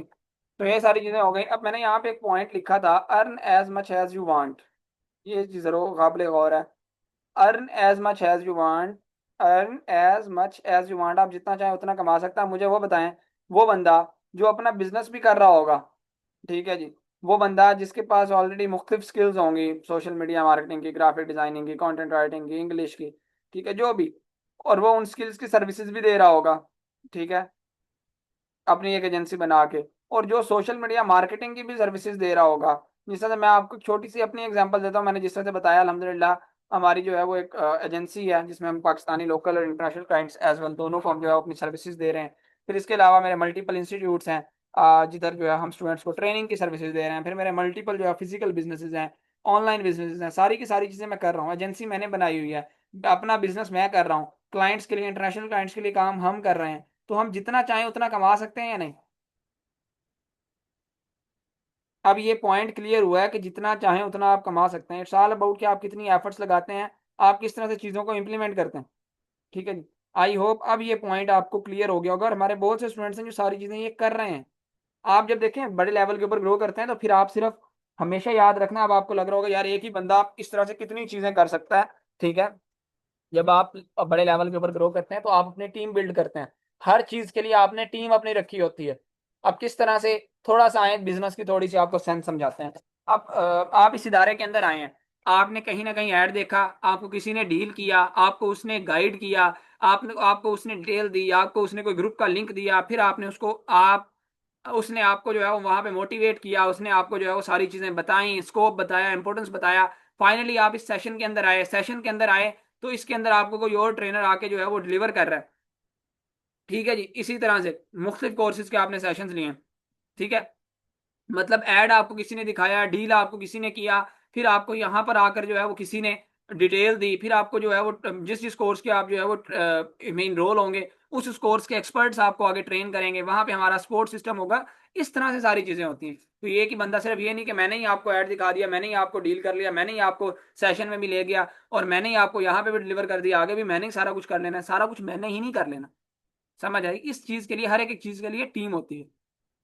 तो ये सारी चीज़ें हो गई। अब मैंने यहाँ पे एक पॉइंट लिखा था, earn as much as you want. ये चीज़ ज़रूर काबिल गौर है। Earn as much as you want, earn as much as you want. आप जितना चाहें उतना कमा सकता है। मुझे वो बताएं, वो बंदा जो अपना बिजनेस भी कर रहा होगा, ठीक है जी, वो बंदा जिसके पास ऑलरेडी मुख्तलिफ स्किल्स होंगी, सोशल मीडिया मार्केटिंग की, ग्राफिक डिजाइनिंग की, कंटेंट राइटिंग की, इंग्लिश की, ठीक है, जो भी, और वो उन स्किल्स की सर्विसेज भी दे रहा होगा। ठीक है, अपनी एक एजेंसी बना के, और जो सोशल मीडिया मार्केटिंग की भी सर्विसेज दे रहा होगा। जिस तरह से मैं आपको छोटी सी अपनी एग्जांपल देता हूँ, मैंने जिस तरह से बताया, अल्हम्दुलिल्लाह हमारी जो है वो एक एजेंसी है जिसमें हम पाकिस्तानी लोकल और इंटरनेशनल क्लाइंट्स एज वेल दोनों को हम जो है अपनी सर्विसेज दे रहे हैं। फिर इसके अलावा मेरे मल्टीपल इंस्टीट्यूट्स हैं जिधर जो है हम स्टूडेंट्स को ट्रेनिंग की सर्विसेज दे रहे हैं। फिर मेरे मल्टीपल जो है फिजिकल बिजनेसेस हैं, ऑनलाइन बिजनेसेस हैं, सारी की सारी चीज़ें मैं कर रहा हूँ। एजेंसी मैंने बनाई हुई है, अपना बिजनेस मैं कर रहा हूँ, क्लाइंट्स के लिए, इंटरनेशनल क्लाइंट्स के लिए काम हम कर रहे हैं। तो हम जितना चाहें उतना कमा सकते हैं या नहीं? अब ये पॉइंट क्लियर हुआ है कि जितना चाहें उतना आप कमा सकते हैं। इट्स ऑल अबाउट कि आप कितनी एफर्ट्स लगाते हैं, आप किस तरह से चीज़ों को इम्प्लीमेंट करते हैं। ठीक है जी। आई होप अब ये पॉइंट आपको क्लियर हो गया होगा। और हमारे बहुत से स्टूडेंट्स हैं जो सारी चीज़ें ये कर रहे हैं। आप जब देखें बड़े लेवल के ऊपर ग्रो करते हैं तो फिर आप सिर्फ हमेशा याद रखना, अब आपको लग रहा होगा यार एक ही बंदा आप इस तरह से कितनी चीज़ें कर सकता है। ठीक है, जब आप बड़े लेवल के ऊपर ग्रो करते हैं तो आप अपनी टीम बिल्ड करते हैं। हर चीज के लिए आपने टीम अपनी रखी होती है। अब किस तरह से, थोड़ा सा आए बिजनेस की थोड़ी सी आपको सेंस समझाते हैं। अब आप इस इदारे के अंदर आए हैं, आपने कहीं ना कहीं ऐड देखा, आपको किसी ने डील किया, आपको उसने गाइड किया, आपने आपको उसने डिटेल दी, आपको उसने कोई ग्रुप का लिंक दिया, फिर आपने उसको आप उसने आपको जो है वो वहां पे मोटिवेट किया, उसने आपको जो है वो सारी चीजें बताई, स्कोप बताया, इंपॉर्टेंस बताया। फाइनली आप इस सेशन के अंदर आए, सेशन के अंदर आए तो इसके अंदर आपको कोई और ट्रेनर आके जो है वो डिलीवर कर रहा है। ठीक है जी, इसी तरह से मुख्तलिफ कोर्सेज के आपने सेशंस लिए हैं। ठीक है, मतलब ऐड आपको किसी ने दिखाया, डील आपको किसी ने किया, फिर आपको यहाँ पर आकर जो है वो किसी ने डिटेल दी, फिर आपको जो है वो जिस जिस कोर्स के आप जो है वो मेन रोल होंगे, उस कोर्स के एक्सपर्ट्स आपको आगे ट्रेन करेंगे, वहां पे हमारा सपोर्ट सिस्टम होगा। इस तरह से सारी चीजें होती हैं। तो ये कि बंदा सिर्फ ये नहीं कि मैंने ही आपको ऐड दिखा दिया, मैंने ही आपको डील कर लिया, मैंने ही आपको सेशन में भी ले गया और मैंने ही आपको यहाँ पे भी डिलीवर कर दिया, आगे भी मैंने ही सारा कुछ कर लेना है, सारा कुछ मैंने ही नहीं कर लेना। समझ आई? इस चीज के लिए हर एक चीज के लिए टीम होती है।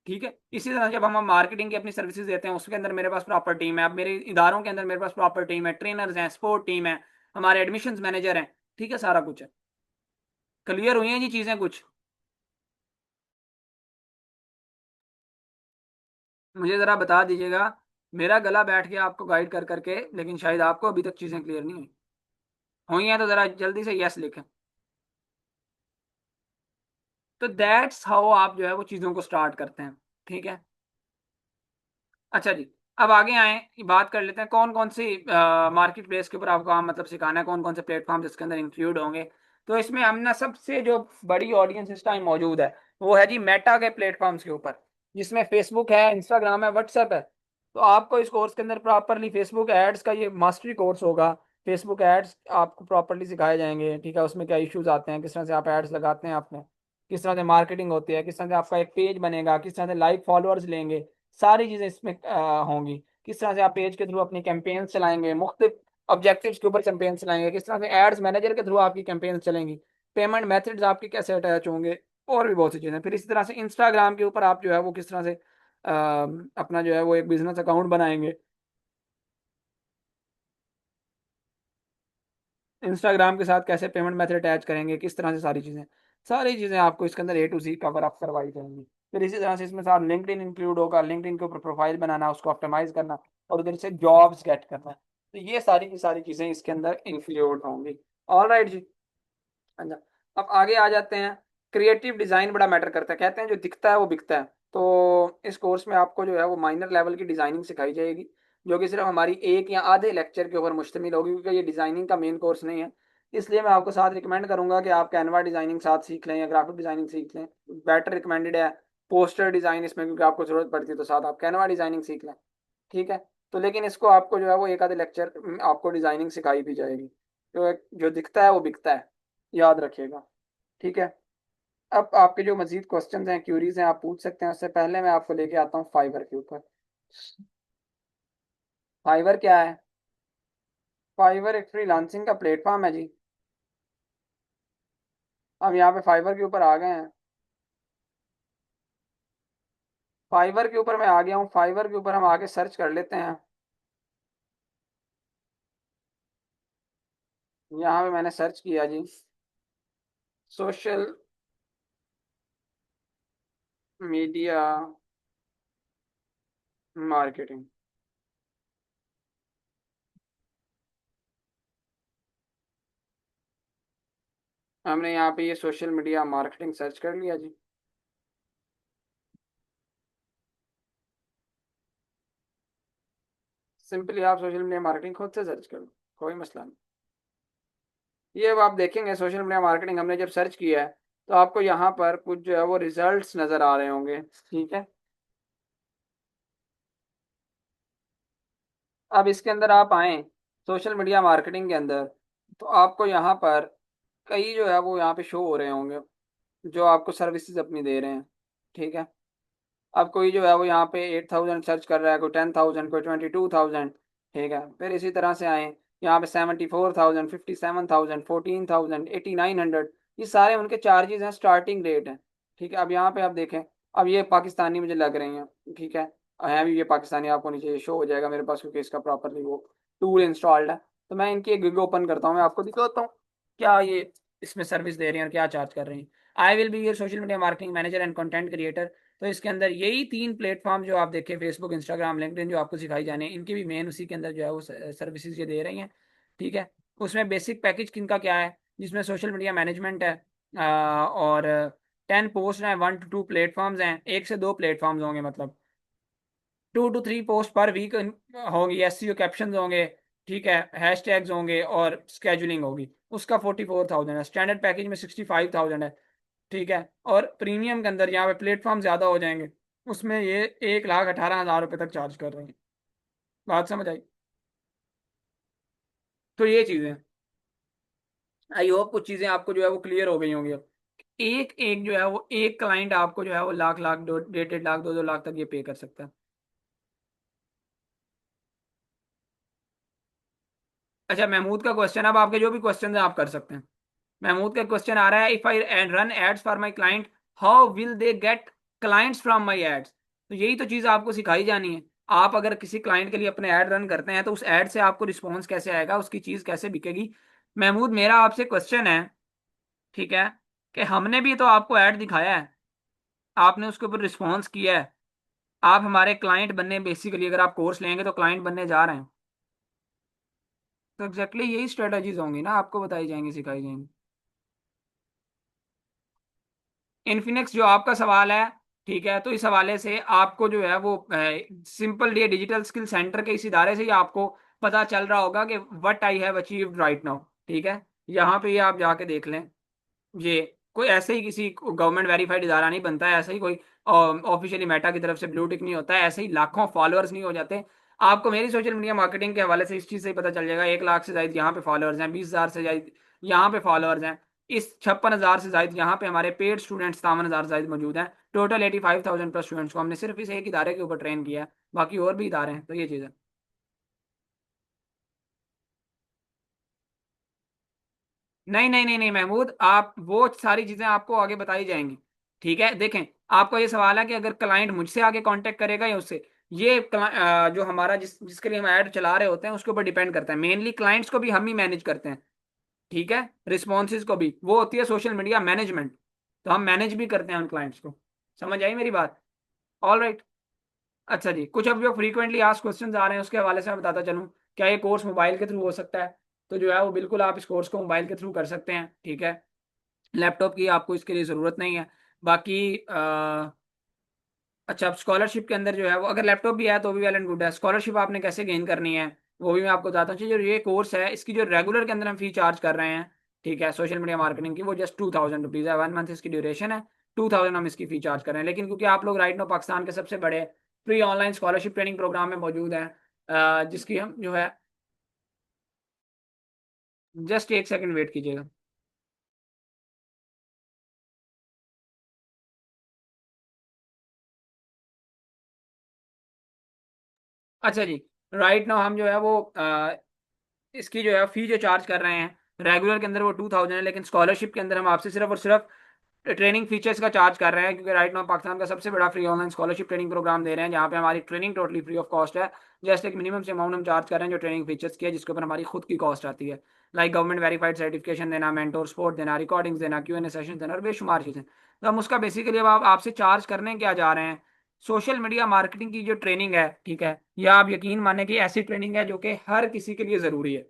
ठीक है, इसी तरह जब हम मार्केटिंग की अपनी सर्विसेज देते हैं, उसके अंदर मेरे पास प्रॉपर टीम है। अब मेरे इदारों के अंदर मेरे पास प्रॉपर टीम है, ट्रेनर्स हैं, स्पोर्ट टीम है, हमारे एडमिशंस मैनेजर हैं। ठीक है, सारा कुछ है। क्लियर हुई हैं जी चीजें कुछ? मुझे जरा बता दीजिएगा, मेरा गला बैठ गया आपको गाइड कर करके, लेकिन शायद आपको अभी तक चीजें क्लियर नहीं हुई हैं, तो जरा जल्दी से यस लिखें। तो दैट्स हाउ आप जो है वो चीजों को स्टार्ट करते हैं। ठीक है, अच्छा जी। अब आगे आए, बात कर लेते हैं कौन कौन सी मार्केट प्लेस के ऊपर आपको काम मतलब सिखाना है, कौन कौन से प्लेटफॉर्म इसके अंदर इंक्लूड होंगे। तो इसमें हमने सबसे जो बड़ी ऑडियंस इस टाइम मौजूद है, वो है जी मेटा के प्लेटफॉर्म्स के ऊपर, जिसमें फेसबुक है, इंस्टाग्राम है, व्हाट्सएप है। तो आपको इस कोर्स के अंदर प्रॉपरली फेसबुक एड्स का ये मास्टरी कोर्स होगा। फेसबुक एड्स आपको प्रॉपरली सिखाए जाएंगे। ठीक है, उसमें क्या इश्यूज आते हैं, किस तरह से आप एड्स लगाते हैं आपने, किस तरह से मार्केटिंग होती है, किस तरह से आपका एक पेज बनेगा, किस तरह से लाइव फॉलोअर्स लेंगे, सारी चीजें इसमें होंगी। किस तरह से आप पेज के थ्रू अपनी कैंपेन चलाएंगे, मुख्तलिफ ऑब्जेक्टिव्स के ऊपर कैंपेन चलाएंगे, किस तरह से एड्स मैनेजर के थ्रू आपकी कैंपेन चलेंगी, पेमेंट मेथड्स आपके कैसे अटैच होंगे, और भी बहुत सी चीजें। फिर इसी तरह से इंस्टाग्राम के ऊपर आप जो है वो किस तरह से अपना जो है वो एक बिजनेस अकाउंट बनाएंगे, इंस्टाग्राम के साथ कैसे पेमेंट मेथड अटैच करेंगे, किस तरह से सारी चीजें आपको इसके अंदर A to Z cover up करवाई जाएंगी। फिर इसी तरह से इसमें साथ लिंक्डइन इंक्लूड होगा, लिंक्डइन के ऊपर प्रोफाइल बनाना, उसको ऑप्टिमाइज करना और उधर से जॉब्स गेट करना। तो ये सारी की सारी चीजें इसके अंदर इंक्लूड होंगी। ऑल राइट जी। अच्छा, अब आगे आ जाते हैं। क्रिएटिव डिजाइन बड़ा मैटर करता है, कहते हैं जो दिखता है वो बिकता है। तो इस कोर्स में आपको जो है वो माइनर लेवल की डिजाइनिंग सिखाई जाएगी, जो कि सिर्फ हमारी एक या आधे लेक्चर के ऊपर मुश्तमिल होगी, क्योंकि ये डिजाइनिंग का मेन कोर्स नहीं है। इसलिए मैं आपको साथ रिकमेंड करूंगा कि आप कैनवा डिजाइनिंग साथ सीख लें या ग्राफिक डिजाइनिंग सीख लें। बेटर रिकमेंडेड है पोस्टर डिजाइन इसमें, क्योंकि आपको जरूरत पड़ती है, तो साथ आप कैनवा डिजाइनिंग सीख लें। ठीक है, तो लेकिन इसको आपको जो है वो एक आधे लेक्चर आपको डिजाइनिंग सिखाई भी जाएगी। तो जो दिखता है वो बिकता है, याद रखिएगा। ठीक है, अब आपके जो मजीद क्वेश्चंस हैं, क्यूरीज हैं, आप पूछ सकते हैं। उससे पहले मैं आपको लेके आता हूँ फाइवर के ऊपर। फाइवर क्या है? फाइवर एक फ्रीलांसिंग का प्लेटफॉर्म है जी। अब यहाँ पे फाइवर के ऊपर आ गए हैं। फाइवर के ऊपर मैं आ गया हूँ, फाइवर के ऊपर हम आगे सर्च कर लेते हैं। यहाँ पे मैंने सर्च किया जी, सोशल मीडिया मार्केटिंग। हमने यहाँ पे ये सोशल मीडिया मार्केटिंग सर्च कर लिया जी। सिंपली आप सोशल मीडिया मार्केटिंग खुद से सर्च करो, कोई मसला नहीं। ये अब आप देखेंगे सोशल मीडिया मार्केटिंग हमने जब सर्च किया है, तो आपको यहाँ पर कुछ जो है वो रिजल्ट्स नज़र आ रहे होंगे। ठीक है, अब इसके अंदर आप आए सोशल मीडिया मार्केटिंग के अंदर, तो आपको यहाँ पर कई जो है वो यहाँ पे शो हो रहे होंगे, जो आपको सर्विसेज अपनी दे रहे हैं। ठीक है, अब कोई जो है वो यहाँ पे 8,000 सर्च कर रहा है, कोई 10,000, कोई 22,000। ठीक है, फिर इसी तरह से आए यहाँ पे 74,000, 57,000, 14,000, 8,900। ये सारे उनके चार्जेस हैं, स्टार्टिंग रेट है। ठीक है, अब यहाँ पे आप देखें, अब ये पाकिस्तानी मुझे लग रही हैं। ठीक है भी ये पाकिस्तानी आपको नीचे शो हो जाएगा मेरे पास, क्योंकि इसका प्रॉपरली वो टूल इंस्टॉल्ड है। तो मैं इनकी एक गिग ओपन करता हूँ, मैं आपको दिखाता हूँ क्या ये इसमें सर्विस दे रही हैं और क्या चार्ज कर रही हैं। I will be your social media marketing manager and content creator. तो इसके अंदर यही 3 प्लेटफॉर्म जो आप देखें, फेसबुक, इंस्टाग्राम, लिंक्डइन, जो आपको सिखाई जाने हैं, इनकी भी मेन उसी के अंदर जो है वो सर्विसेज ये दे रही हैं। ठीक है। उसमें बेसिक पैकेज किनका क्या है, जिसमें सोशल मीडिया मैनेजमेंट है, और 10 पोस्ट हैं, 1 to 2 प्लेटफॉर्म्स हैं, 1 से 2 प्लेटफॉर्म्स होंगे, मतलब 2 to 3 पोस्ट पर वीक होंगी, एसईओ कैप्शन होंगे, ठीक है, हैशटैग्स होंगे और स्केजुलिंग होगी। उसका 44,000 है। स्टैंडर्ड पैकेज में 65,000 है। ठीक है। और प्रीमियम के अंदर यहाँ पे प्लेटफॉर्म ज्यादा हो जाएंगे, उसमें ये 1,18,000 रुपये तक चार्ज कर रहे हैं। बात समझ आई? तो ये चीजें, आई होप कुछ चीजें आपको जो है वो क्लियर हो गई होंगी अब। एक एक जो है वो एक क्लाइंट आपको जो है वो लाख लाख, 1.5 लाख, 2-2 लाख तक ये पे कर सकता है। अच्छा, महमूद का क्वेश्चन, अब आपके जो भी क्वेश्चन है आप कर सकते हैं। महमूद का क्वेश्चन आ रहा है, if I run ads for my client, how will they get clients from my ads? तो यही तो चीज आपको सिखाई जानी है। आप अगर किसी क्लाइंट के लिए अपने ऐड रन करते हैं तो उस ऐड से आपको रिस्पॉन्स कैसे आएगा, उसकी चीज कैसे बिकेगी। महमूद, मेरा आपसे क्वेश्चन है, ठीक है, कि हमने भी तो आपको ऐड दिखाया है, आपने उसके ऊपर रिस्पॉन्स किया है, आप हमारे क्लाइंट बनने, बेसिकली अगर आप कोर्स लेंगे तो क्लाइंट बनने जा रहे हैं। तो एग्जैक्टली यही स्ट्रेटजीज होंगी ना, आपको बताई जाएंगी, सिखाई जाएंगी। इन्फिनिक्स जो आपका सवाल है, ठीक है, तो इस हवाले से आपको जो है वो simple day digital skill centre के इस इदारे से ही आपको पता चल रहा होगा कि what I have achieved right now. ठीक है। यहाँ पे ये आप जाके देख लें। ये कोई ऐसे ही किसी गवर्नमेंट वेरीफाइड इदारा नहीं बनता है, ऐसे ही कोई ऑफिशियली मेटा की तरफ से ब्लू टिक नहीं होता है, ऐसे ही लाखों फॉलोअर्स नहीं हो जाते। आपको मेरी सोशल मीडिया मार्केटिंग के हवाले से इस चीज़ से ही पता चल जाएगा, 1 लाख से ज्यादा यहाँ पे फॉलोअर्स हैं, 20,000 से ज्यादा यहाँ पे फॉलोअर्स हैं, इस 56,000 से ज्यादा यहाँ पे हमारे पेड स्टूडेंट्स 57,000 से ज्यादा मौजूद हैं। टोटल 85,000 प्लस स्टूडेंट्स को हमने सिर्फ इस एक इदारे के ऊपर ट्रेन किया है, बाकी और भी इदारे हैं। तो ये चीज़ है। नहीं नहीं नहीं नहीं महमूद, आप वो सारी चीजें आपको आगे बताई जाएंगी। ठीक है। देखें, आपका ये सवाल है कि अगर क्लाइंट मुझसे आगे कांटेक्ट करेगा या उससे, ये जो हमारा जिसके लिए हम ऐड चला रहे होते हैं उसके ऊपर डिपेंड करता है। मेनली क्लाइंट्स को भी हम ही मैनेज करते हैं, ठीक है, रिस्पॉन्सेज को भी वो होती है सोशल मीडिया मैनेजमेंट, तो हम मैनेज भी करते हैं उन क्लाइंट्स को। समझ आई मेरी बात? All right. अच्छा जी, कुछ अब जो फ्रीक्वेंटली आस्क क्वेश्चंस आ रहे हैं उसके हवाले से मैं बताता चलूँ। क्या ये कोर्स मोबाइल के थ्रू हो सकता है? तो जो है वो बिल्कुल आप इस कोर्स को मोबाइल के थ्रू कर सकते हैं। ठीक है। लैपटॉप की आपको इसके लिए ज़रूरत नहीं है। बाकी अच्छा, अब स्कॉलरशिप के अंदर जो है वो, अगर लैपटॉप भी है तो भी वेल एंड गुड है। स्कॉलरशिप आपने कैसे गेन करनी है वो भी मैं आपको बताता हूँ। जो ये कोर्स है, इसकी जो रेगुलर के अंदर हम फी चार्ज कर रहे हैं, ठीक है, सोशल मीडिया मार्केटिंग की, वो जस्ट 2,000 रुपीज़ है। 1 मंथ इसकी ड्यूरेशन है। 2,000 हम इसकी फी चार्ज कर रहे हैं। लेकिन क्योंकि आप लोग राइट नाउ पाकिस्तान के सबसे बड़े free online scholarship training programme में मौजूद हैं, जिसकी हम जो है, जस्ट 1 सेकंड वेट कीजिएगा। अच्छा जी, राइट नाउ हम जो है वो इसकी जो है फी जो चार्ज कर रहे हैं, रेगुलर के अंदर वो 2,000 है, लेकिन स्कॉलरशिप के अंदर हम आपसे सिर्फ और सिर्फ ट्रेनिंग फीचर्स का चार्ज कर रहे हैं, क्योंकि राइट नाउ पाकिस्तान का सबसे बड़ा free online scholarship training programme दे रहे हैं, जहाँ पे हमारी training totally free of cost है। जैसे एक मिनिमम से अमाउंट हम चार्ज कर रहे हैं जो ट्रेनिंग फीचर्स की है, जिसके ऊपर हमारी खुद की कॉस्ट आती है, लाइक गवर्नमेंट वेरीफाइड सर्टिफिकेशन देना, मेंटोर सपोर्ट देना, रिकॉर्डिंग्स देना, Q&A सेशन देना और बेशुमार चीज़ें। तो हम उसका बेसिकली अब आप आपसे चार्ज करने क्या जा रहे हैं, सोशल मीडिया मार्केटिंग की जो ट्रेनिंग है, ठीक है, या आप यकीन माने कि ऐसी ट्रेनिंग है जो कि हर किसी के लिए ज़रूरी है।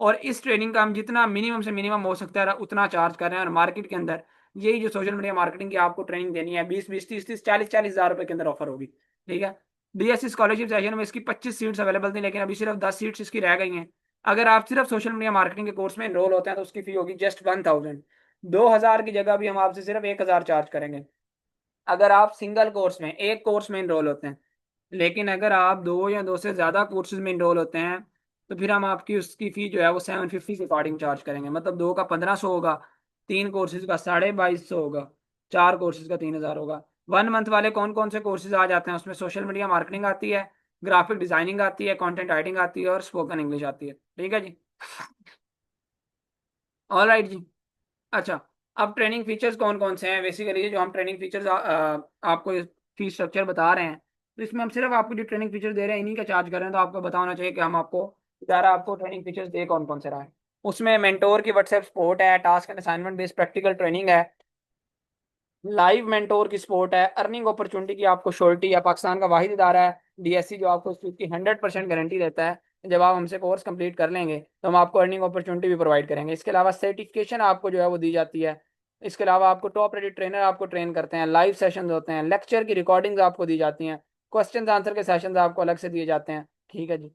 और इस ट्रेनिंग का हम जितना मिनिमम से मिनिमम हो सकता है उतना चार्ज कर रहे हैं। और मार्केट के अंदर यही जो सोशल मीडिया मार्केटिंग की आपको ट्रेनिंग देनी है, 20-20, 30-30, 40-40 हज़ार रुपए के अंदर ऑफर होगी। ठीक है। DSC स्कॉलरशिप सेशन में इसकी 25 सीट्स अवेलेबल थी, लेकिन अभी सिर्फ 10 सीट्स इसकी रह गई हैं। अगर आप सिर्फ सोशल मीडिया मार्केटिंग के कोर्स में एनरोल होते हैं तो उसकी फी होगी जस्ट 1,000। 2,000 की जगह भी हम आपसे सिर्फ 1,000 चार्ज करेंगे अगर आप सिंगल कोर्स में, एक कोर्स में इनरोल होते हैं। लेकिन अगर आप दो या दो से ज़्यादा कोर्सेज में इनरोल होते हैं तो फिर हम आपकी उसकी फ़ी जो है वो 750 के अकॉर्डिंग चार्ज करेंगे। मतलब दो का 1,500 होगा, 3 कोर्सेज का 2250 होगा, 4 कोर्सेज का 3,000 होगा। 1 मंथ वाले कौन कौन से कोर्सेज आ जाते हैं उसमें? सोशल मीडिया मार्केटिंग आती है, ग्राफिक डिजाइनिंग आती है, कंटेंट राइटिंग आती है और स्पोकन इंग्लिश आती है। ठीक है जी। ऑल राइट जी। अच्छा, अब ट्रेनिंग फीचर्स कौन कौन से हैं? बेसिकली जो हम ट्रेनिंग फीचर्स आपको फीस स्ट्रक्चर बता रहे हैं, तो इसमें हम सिर्फ आपको जो ट्रेनिंग फीचर्स दे रहे हैं इन्हीं का चार्ज कर रहे हैं। तो आपको पता होना चाहिए कि हम आपको, इदारा आपको ट्रेनिंग फीचर्स दे कौन कौन से रहा है। उसमें मेंटोर की व्हाट्सएप सपोर्ट है, task and assignment based practical training है, लाइव मेंटोर की सपोर्ट है, अर्निंग अपॉर्चुनिटी की आपको श्योरिटी है, पाकिस्तान का वाहिद इदारा है डीएससी जो आपको इस चीज़ की 100% गारंटी देता है। जब आप हमसे कोर्स कंप्लीट कर लेंगे तो हम आपको अर्निंग अपॉर्चुनिटी भी प्रोवाइड करेंगे। इसके अलावा सर्टिफिकेशन आपको जो है वो दी जाती है। इसके अलावा आपको टॉप रेटेड ट्रेनर आपको ट्रेन करते हैं, लाइव सेशंस होते हैं, लेक्चर की रिकॉर्डिंग्स आपको दी जाती हैं, क्वेश्चन आंसर के सेशंस आपको अलग से दिए जाते हैं। ठीक है जी।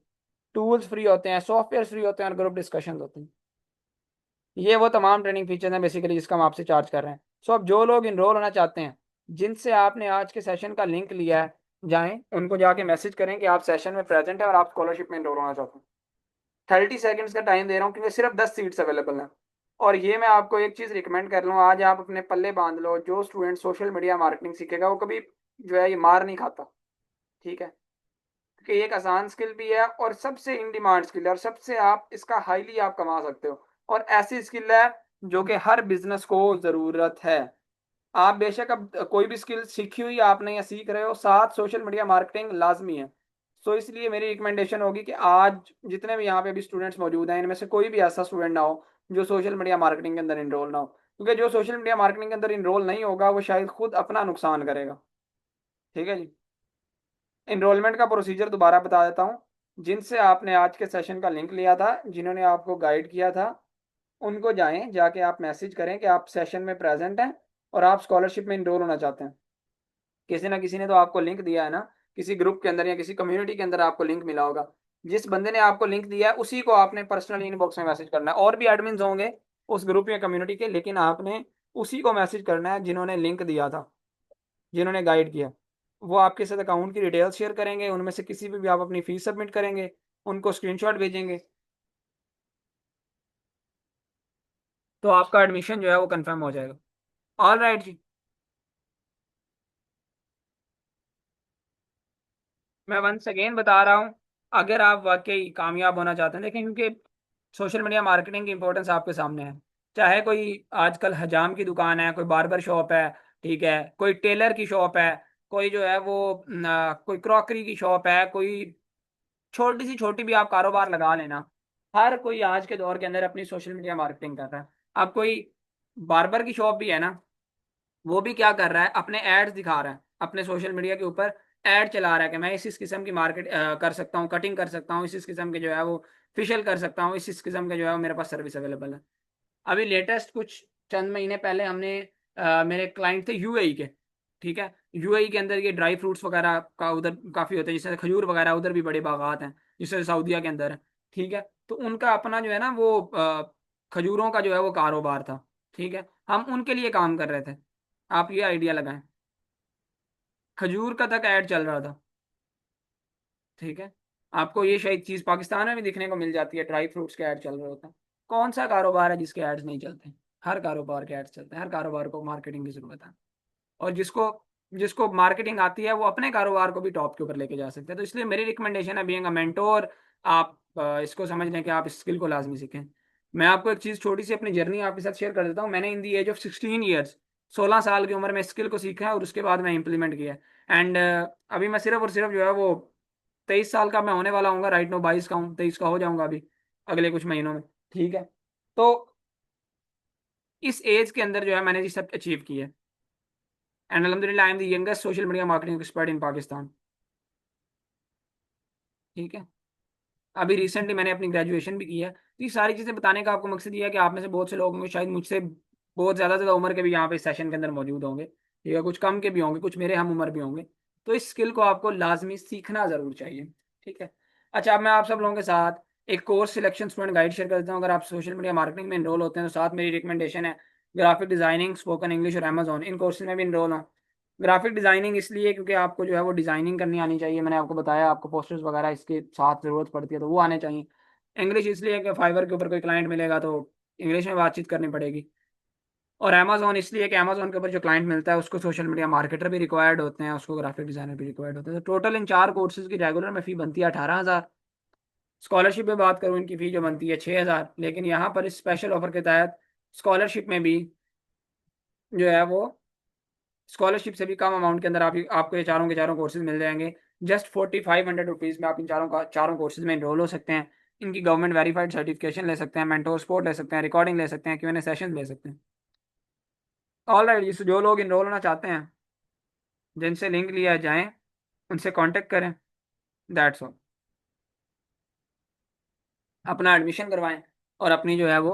टूल्स फ्री होते हैं, सॉफ्टवेयर फ्री होते हैं और ग्रुप डिस्कशन होते हैं। ये वो तमाम ट्रेनिंग फीचर्स हैं बेसिकली जिसका हम आपसे चार्ज कर रहे हैं। सो अब जो लोग इनरोल होना चाहते हैं, जिनसे आपने आज के सेशन का लिंक लिया है, जाएं उनको जाके मैसेज करें कि आप सेशन में प्रेजेंट हैं और आप स्कॉलरशिप में इनरोल होना चाहते हैं। 30 सेकेंड्स का टाइम दे रहा हूँ क्योंकि सिर्फ 10 सीट्स अवेलेबल हैं। और ये मैं आपको एक चीज़ रिकमेंड कर लूँ, आज आप अपने पल्ले बांध लो, जो स्टूडेंट सोशल मीडिया मार्केटिंग सीखेगा वो कभी जो है ये मार नहीं खाता। ठीक है, क्योंकि ये एक आसान स्किल भी है और सबसे इन डिमांड स्किल है और सबसे आप इसका हाईली आप कमा सकते हो। और ऐसी स्किल है जो कि हर बिजनेस को ज़रूरत है। आप बेशक अब कोई भी स्किल सीखी हुई आपने या सीख रहे हो, साथ सोशल मीडिया मार्केटिंग लाजमी है। सो इसलिए मेरी रिकमेंडेशन होगी कि आज जितने भी यहाँ पे भी स्टूडेंट्स मौजूद हैं इनमें से कोई भी ऐसा स्टूडेंट ना हो जो सोशल मीडिया मार्केटिंग के अंदर इनरोल ना हो, क्योंकि जो सोशल मीडिया मार्केटिंग के अंदर इनरोल नहीं होगा वो शायद खुद अपना नुकसान करेगा। ठीक है जी। इनरोलमेंट का प्रोसीजर दोबारा बता देता हूँ। जिनसे आपने आज के सेशन का लिंक लिया था, जिन्होंने आपको गाइड किया था, उनको जाके आप मैसेज करें कि आप सेशन में प्रेजेंट हैं और आप स्कॉलरशिप में इनरोल होना चाहते हैं। किसी ना किसी ने तो आपको लिंक दिया है ना, किसी ग्रुप के अंदर या किसी कम्युनिटी के अंदर आपको लिंक मिला होगा। जिस बंदे ने आपको लिंक दिया है उसी को आपने पर्सनल इनबॉक्स में मैसेज करना है। और भी एडमिन्स होंगे उस ग्रुप या कम्युनिटी के, लेकिन आपने उसी को मैसेज करना है जिन्होंने लिंक दिया था, जिन्होंने गाइड किया। वो आपके साथ अकाउंट की डिटेल्स शेयर करेंगे, उनमें से किसी पे भी आप अपनी फीस सबमिट करेंगे, उनको स्क्रीनशॉट भेजेंगे, तो आपका एडमिशन जो है वो कंफर्म हो जाएगा। ऑल राइट जी। मैं वंस अगेन बता रहा हूँ, अगर आप वाकई कामयाब होना चाहते हैं, देखें क्योंकि सोशल मीडिया मार्केटिंग की इंपॉर्टेंस आपके सामने है। चाहे कोई आजकल हजाम की दुकान है, कोई बार्बर शॉप है, ठीक है, कोई टेलर की शॉप है, कोई जो है वो कोई क्रॉकरी की शॉप है, कोई छोटी सी छोटी भी आप कारोबार लगा लेना। हर कोई आज के दौर के अंदर अपनी सोशल मीडिया मार्केटिंग कर रहा है। अब कोई बार्बर की शॉप भी है ना, वो भी क्या कर रहा है, अपने एड्स दिखा रहा है अपने सोशल मीडिया के ऊपर, एड चला रहा है कि मैं इस किस्म की मार्केट कर सकता हूँ, कटिंग कर सकता हूँ, इस किस्म के जो है वो फेशियल कर सकता हूँ, इस किस्म के जो है वो मेरे पास सर्विस अवेलेबल है। अभी लेटेस्ट कुछ चंद महीने पहले हमने मेरे क्लाइंट थे यूएई के। ठीक है, यूएई के अंदर ये ड्राई फ्रूट्स वगैरह का उधर काफ़ी होता है, जैसे खजूर वगैरह उधर भी बड़े बागात हैं, जैसे सऊदीया के अंदर है। ठीक है, तो उनका अपना जो है ना वो खजूरों का जो है वो कारोबार था। ठीक है, हम उनके लिए काम कर रहे थे। आप ये आइडिया लगाएं, खजूर का तक ऐड चल रहा था। ठीक है, आपको ये शायद चीज़ पाकिस्तान में भी देखने को मिल जाती है, ड्राई फ्रूट्स के ऐड चल रहे होते हैं। कौन सा कारोबार है जिसके एड्स नहीं चलते? हर कारोबार के एड्स चलते हैं, हर कारोबार को मार्केटिंग की जरूरत है। और जिसको जिसको मार्केटिंग आती है वो अपने कारोबार को भी टॉप के ऊपर लेके जा सकते हैं। तो इसलिए मेरी रिकमेंडेशन है, बीइंग अ मेंटोर, आप इसको समझ लें कि आप इस स्किल को लाजमी सीखें। मैं आपको एक चीज़ छोटी सी अपनी जर्नी आपके साथ शेयर कर देता हूँ। मैंने इन दी एज ऑफ 16 ईयर्स, 16 साल की उम्र में स्किल को सीखा है और उसके बाद मैं इंप्लीमेंट किया है। एंड अभी मैं सिर्फ और सिर्फ जो है वो 23 साल का मैं होने वाला हूँ, राइट नो 22 का हूँ, 23 का हो जाऊंगा अभी अगले कुछ महीनों में। ठीक है, तो इस एज के अंदर जो है मैंने ये सब अचीव किया है। एंड अलहमदिल्ला I am the youngest social media marketing expert in Pakistan. ठीक है, अभी रिसेंटली मैंने अपनी ग्रेजुएशन भी की है। तो ये सारी चीज़ें बताने का आपको मकसद ये है कि आप में से बहुत से लोग होंगे शायद मुझसे बहुत ज़्यादा उम्र के भी यहाँ पे इस सेशन के अंदर मौजूद होंगे। ठीक है, कुछ कम के भी होंगे, कुछ मेरे हम उम्र भी होंगे। तो इस स्किल को आपको लाजमी सीखना ज़रूर चाहिए। ठीक है। अच्छा, अब मैं आप सब लोगों के साथ एक course selection student guide share करता हूँ। अगर आप सोशल मीडिया मार्केटिंग में इनरोल होते हैं तो साथ मेरी रिकमेंडेशन है ग्राफिक डिज़ाइनिंग, स्पोकन इंग्लिश और अमेजोन, इन कोर्सेज में भी इनरोल हो। ग्राफिक डिज़ाइनिंग इसलिए क्योंकि आपको जो है वो डिज़ाइनिंग करनी आनी चाहिए। मैंने आपको बताया आपको पोस्टर्स वगैरह इसके साथ ज़रूरत पड़ती है तो वो आने चाहिए। इंग्लिश इसलिए कि फाइवर के ऊपर कोई क्लाइंट मिलेगा तो इंग्लिश में बातचीत करनी पड़ेगी। और अमेजोन इसलिए कि अमेजोन के ऊपर जो क्लाइंट मिलता है उसको सोशल मीडिया मार्केटर भी रिक्वायर्ड होते हैं, उसको ग्राफिक डिज़ाइनर भी रिक्वायर्ड होते हैं। तो टोटल इन 4 कोर्सेज की रेगुलर में फ़ी बनती है 18,000। स्कॉलरशिप में बात करूँ इनकी फ़ी जो बनती है 6,000। लेकिन यहाँ पर इस स्पेशल ऑफर के तहत स्कॉलरशिप में भी जो है वो स्कॉलरशिप से भी कम अमाउंट के अंदर आपको ये चारों के चारों कोर्सेज मिल जाएंगे। जस्ट 4,500 रुपीज़ में आप इन चारों कोर्सेज में इनरोल हो सकते हैं। इनकी गवर्नमेंट वेरीफाइड सर्टिफिकेशन ले सकते हैं, मेंटोर सपोर्ट ले सकते हैं, रिकॉर्डिंग ले सकते हैं, क्यूएनए सेशन ले सकते हैं। ऑल राइट, जो लोग इनरोल होना चाहते हैं, जिनसे लिंक लिया जाए, उनसे कांटेक्ट करें। That's all. अपना एडमिशन करवाएं और अपनी जो है वो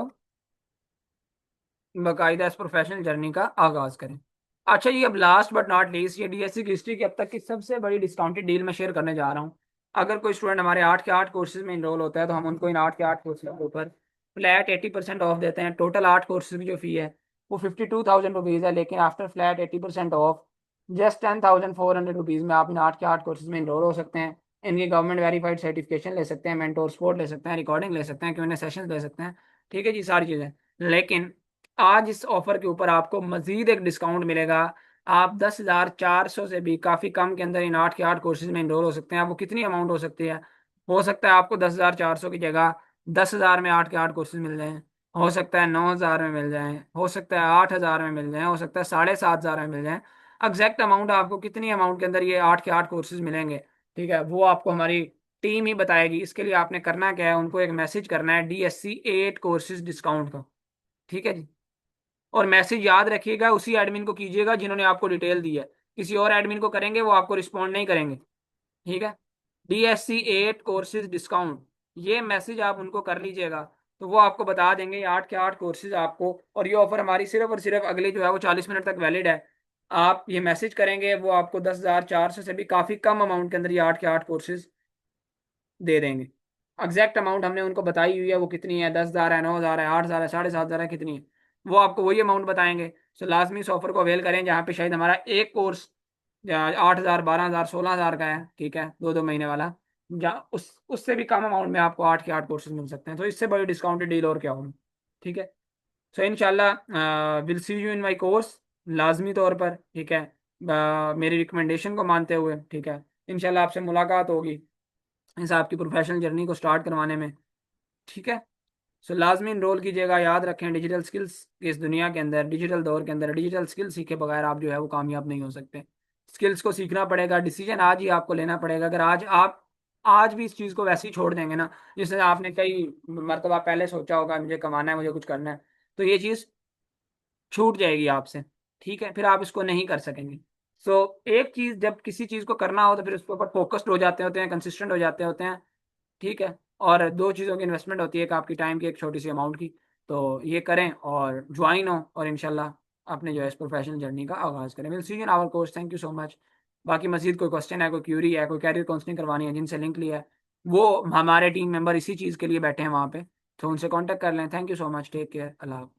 बाकायदा इस प्रोफेशनल जर्नी का आगाज करें। अच्छा जी, अब लास्ट बट नॉट लीस्ट, ये डीएससी की हिस्ट्री की अब तक की सबसे बड़ी डिस्काउंटेड डील मैं शेयर करने जा रहा हूँ। अगर कोई स्टूडेंट हमारे 8 के 8 कोर्सेज में इनरोल होता है तो हम उनको इन 8 के 8 कोर्सेज के ऊपर फ्लैट 80% ऑफ देते हैं। टोटल 8 कोर्सेज की जो फी है वो 52,000 रुपीज़ है, लेकिन after flat 80% of just 10,400 rupees में आप इन 8 के 8 कोर्सेज में इनरोल हो सकते हैं। इनकी गवर्नमेंट वेरीफाइड सर्टिफिकेशन ले सकते हैं, मेंटोर सपोर्ट ले सकते हैं, रिकॉर्डिंग ले सकते हैं, क्यों सेशंस ले सकते हैं। ठीक है जी, सारी चीज़ें। लेकिन आज इस ऑफर के ऊपर आपको मजीद एक डिस्काउंट मिलेगा। आप 10,400 से भी काफ़ी कम के अंदर इन 8 के 8 कोर्सेज में इनरोल हो सकते हैं। आप वो कितनी अमाउंट हो सकती है? हो सकता है आपको 10,400 की जगह 10,000 में 8 के 8 कोर्सेज मिल जाएं, हो सकता है 9,000 में मिल जाएं, हो सकता है 8,000 में मिल जाएं, हो सकता है 7,500 में मिल जाएं। एग्जैक्ट अमाउंट आपको कितनी अमाउंट के अंदर ये 8 के 8 कोर्सेज मिलेंगे, ठीक है, वो आपको हमारी टीम ही बताएगी। इसके लिए आपने करना क्या है, उनको एक मैसेज करना है DSC 8 कोर्सेज डिस्काउंट का। ठीक है जी। और मैसेज याद रखिएगा उसी एडमिन को कीजिएगा जिन्होंने आपको डिटेल दी है। किसी और एडमिन को करेंगे वो आपको रिस्पॉन्ड नहीं करेंगे। ठीक है। DSC 8 कोर्सेज डिस्काउंट, ये मैसेज आप उनको कर लीजिएगा, तो वो आपको बता देंगे ये 8 के 8 कोर्सेज आपको। और ये ऑफर हमारी सिर्फ और सिर्फ अगले जो है वो 40 मिनट तक वैलिड है। आप ये मैसेज करेंगे, वो आपको 10,400 से भी काफ़ी कम अमाउंट के अंदर ये 8 के 8 कोर्सेज दे देंगे। एग्जैक्ट अमाउंट हमने उनको बताई हुई है, वो कितनी है, 10,000 है, 9,000 है, 8,000 है, 7,500 है, कितनी है, वो आपको वही अमाउंट बताएंगे। सो लाजमी इस ऑफर को अवेल करें, जहाँ पे शायद हमारा एक कोर्स 8,000 12,000 16,000 का है, ठीक है, 2 2 महीने वाला, जहाँ उससे भी कम अमाउंट में आपको 8 के 8 कोर्सेज मिल सकते हैं। तो इससे बड़ी डिस्काउंटेड डील और क्या होगी। ठीक है। सो इंशाल्लाह will see you in my course, लाजमी तौर पर। ठीक है। मेरी रिकमेंडेशन को मानते हुए, ठीक है, इंशाल्लाह आपसे मुलाकात होगी इस आपकी प्रोफेशनल जर्नी को स्टार्ट करवाने में। ठीक है। सो लाजमी इनरोल कीजिएगा। याद रखें, डिजिटल स्किल्स की इस दुनिया के अंदर, डिजिटल दौर के अंदर, डिजिटल स्किल्स सीखे बगैर आप जो है वो कामयाब नहीं हो सकते। स्किल्स को सीखना पड़ेगा, डिसीजन आज ही आपको लेना पड़ेगा। अगर आज आप आज भी इस चीज़ को वैसे ही छोड़ देंगे ना, जिससे आपने कई मरतबा पहले सोचा होगा मुझे कमाना है, मुझे कुछ करना है, तो ये चीज़ छूट जाएगी आपसे। ठीक है, फिर आप इसको नहीं कर सकेंगे। सो एक चीज़ जब किसी चीज़ को करना हो तो फिर उसके ऊपर फोकस्ड हो जाते होते हैं, कंसिस्टेंट हो जाते होते हैं। ठीक है। और दो चीज़ों की इन्वेस्टमेंट होती है, एक आपकी टाइम की, एक छोटी सी अमाउंट की। तो ये करें और ज्वाइन हो, और इंशाल्लाह अपने जो है इस प्रोफेशनल जर्नी का आगाज़ करें। Will see you in our course. Thank you so much. बाकी मजीद कोई क्वेश्चन है, कोई क्यूरी है, कोई कैरियर काउंसलिंग करवानी है, जिनसे लिंक लिया है वो हमारे टीम मेंबर इसी चीज़ के लिए बैठे हैं वहाँ पे, तो उनसे कॉन्टैक्ट कर लें। Thank you so much. Take care. अल्लाह हाफ़िज़।